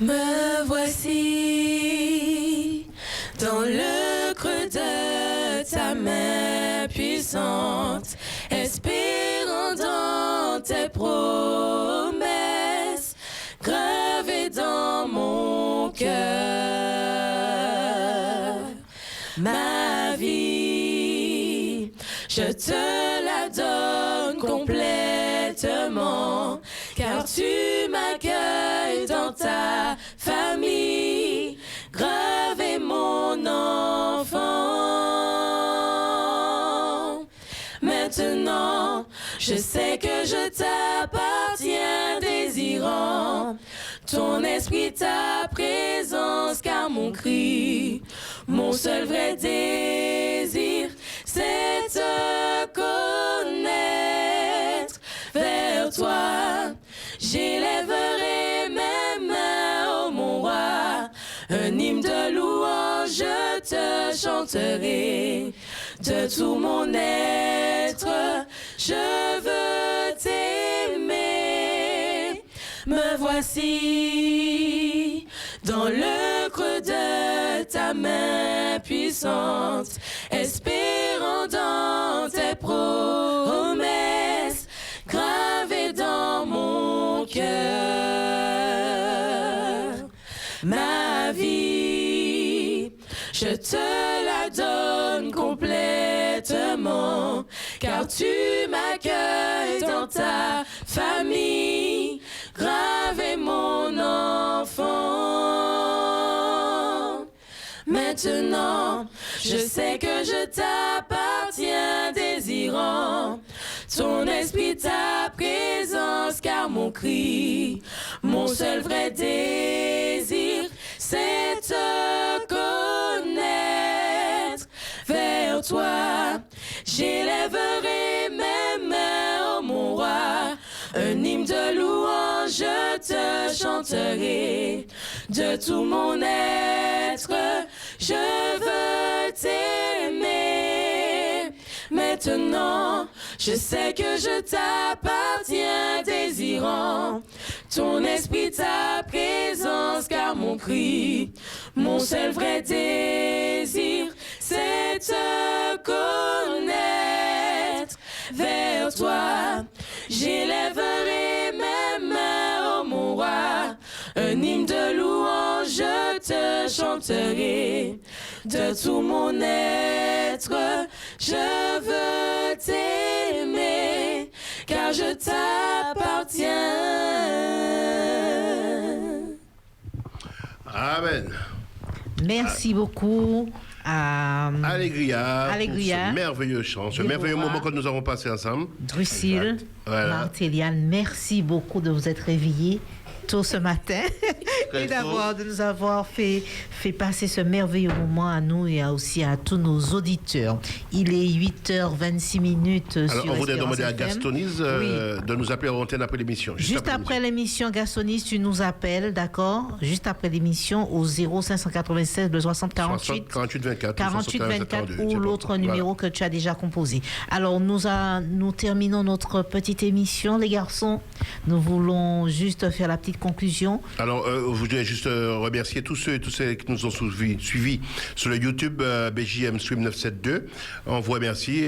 Me voici dans le creux de ta main puissante, espérant dans tes promesses, gravées dans mon cœur. Ma vie, je te la donne complètement, car tu m'accueilles dans ta famille, gravé mon enfant. Maintenant, je sais que je t'appartiens, désirant ton esprit, ta présence, car mon cri, mon seul vrai désir, c'est te connaître. Vers toi, j'élèverai mes mains, ô mon roi, un hymne de louange, je te chanterai. De tout mon être, je veux t'aimer. Me voici dans le creux de ta main puissante, espérant dans tes promesses, gravées dans mon cœur. Ma vie, je te la donne complètement, car tu m'accueilles dans ta famille, gravé mon enfant. Maintenant, je sais que je t'appartiens, désirant ton esprit, ta présence, car mon cri, mon seul vrai désir, c'est te connaître. Vers toi, j'élèverai mes mains, ô mon roi, un hymne de louange, je te chanterai. De tout mon être, je veux t'aimer. Maintenant, je sais que je t'appartiens, désirant ton esprit, ta présence, car mon cri, mon seul vrai désir, c'est te connaître. Vers toi, j'élèverai mes mains, oh mon roi, un hymne de louange, je te chanterai. De tout mon être, je veux t'aimer, car je t'appartiens. Amen. Merci beaucoup à Allegria, Allegria, pour ce merveilleux chant, ce merveilleux moment que nous avons passé ensemble. Drusil, voilà. Martéliane, merci beaucoup de vous être réveillés tôt ce matin et de nous avoir fait passer ce merveilleux moment à nous et aussi à tous nos auditeurs. Il est 8h26 Alors, sur on voudrait demander à FM. Gastonise de nous appeler en antenne après l'émission. Juste après l'émission, Gastonise, tu nous appelles, d'accord? Juste après l'émission au 0596 60 48 48 24 48 24 ou l'autre numéro que tu as déjà composé. Alors, nous terminons notre petite émission, les garçons. Nous voulons juste faire la petite conclusion. Alors, je voudrais juste remercier tous ceux et toutes celles qui nous ont suivis sur le YouTube BJM Stream 972. On vous remercie.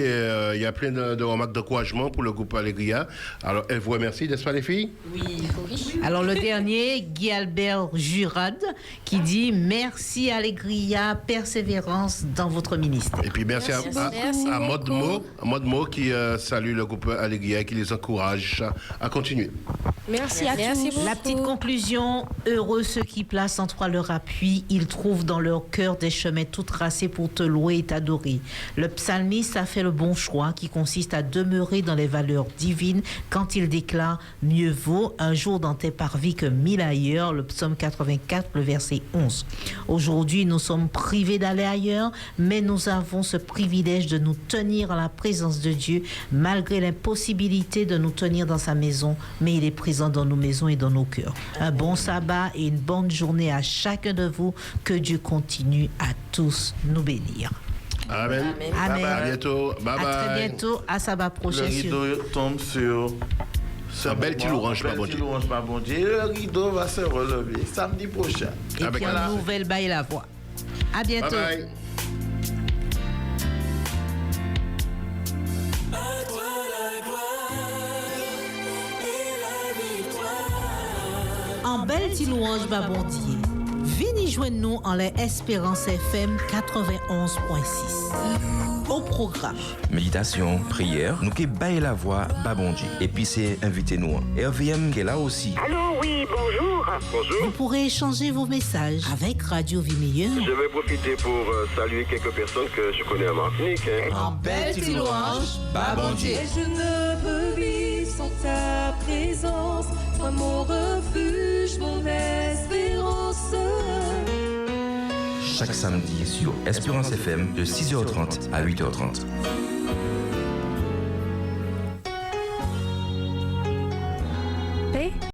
Il y a plein de remarques d'encouragement pour le groupe Allegria. Alors, elle vous remercie, n'est-ce pas les filles? Oui. Alors, le dernier, Guy Albert Jurad, qui dit merci Allegria, persévérance dans votre ministère. Et puis merci à Modmo qui salue le groupe Allegria et qui les encourage à continuer. Merci à tous. La petite conclusion, heureux ceux qui placent en toi leur appui, ils trouvent dans leur cœur des chemins tout tracés pour te louer et t'adorer. Le psalmiste a fait le bon choix qui consiste à demeurer dans les valeurs divines quand il déclare « Mieux vaut un jour dans tes parvis que 1000 ailleurs », le psaume 84, le verset 11. Aujourd'hui, nous sommes privés d'aller ailleurs, mais nous avons ce privilège de nous tenir à la présence de Dieu malgré l'impossibilité de nous tenir dans sa maison, mais il est présent dans nos maisons et dans nos cœurs. Un bon sabbat et une bonne journée à chacun de vous. Que Dieu continue à tous nous bénir. Amen. Amen. À bientôt. Bye bye. À très bientôt. À sabbat prochain. Le rideau tombe sur un bel petit louange, pas bon Dieu. Le rideau va se relever samedi prochain. Et puis une nouvelle baille la voix. À bientôt. Bye bye. En belle ti louange babondier. Vini joindre nous en les Espérance FM 91.6. Au programme. Méditation, prière, nous qui baille la voix babondier. Et puis c'est invité nous. RVM qui est là aussi. Allô, oui, bonjour. Bonjour. Vous pourrez échanger vos messages avec Radio Vie Meilleure. Je vais profiter pour saluer quelques personnes que je connais à Martinique. En belle ti louange, babondier. Et je ne peux vivre sans ta présence, toi mon refuge, mon espérance. Chaque samedi sur Espérance FM de 6h30 à 8h30.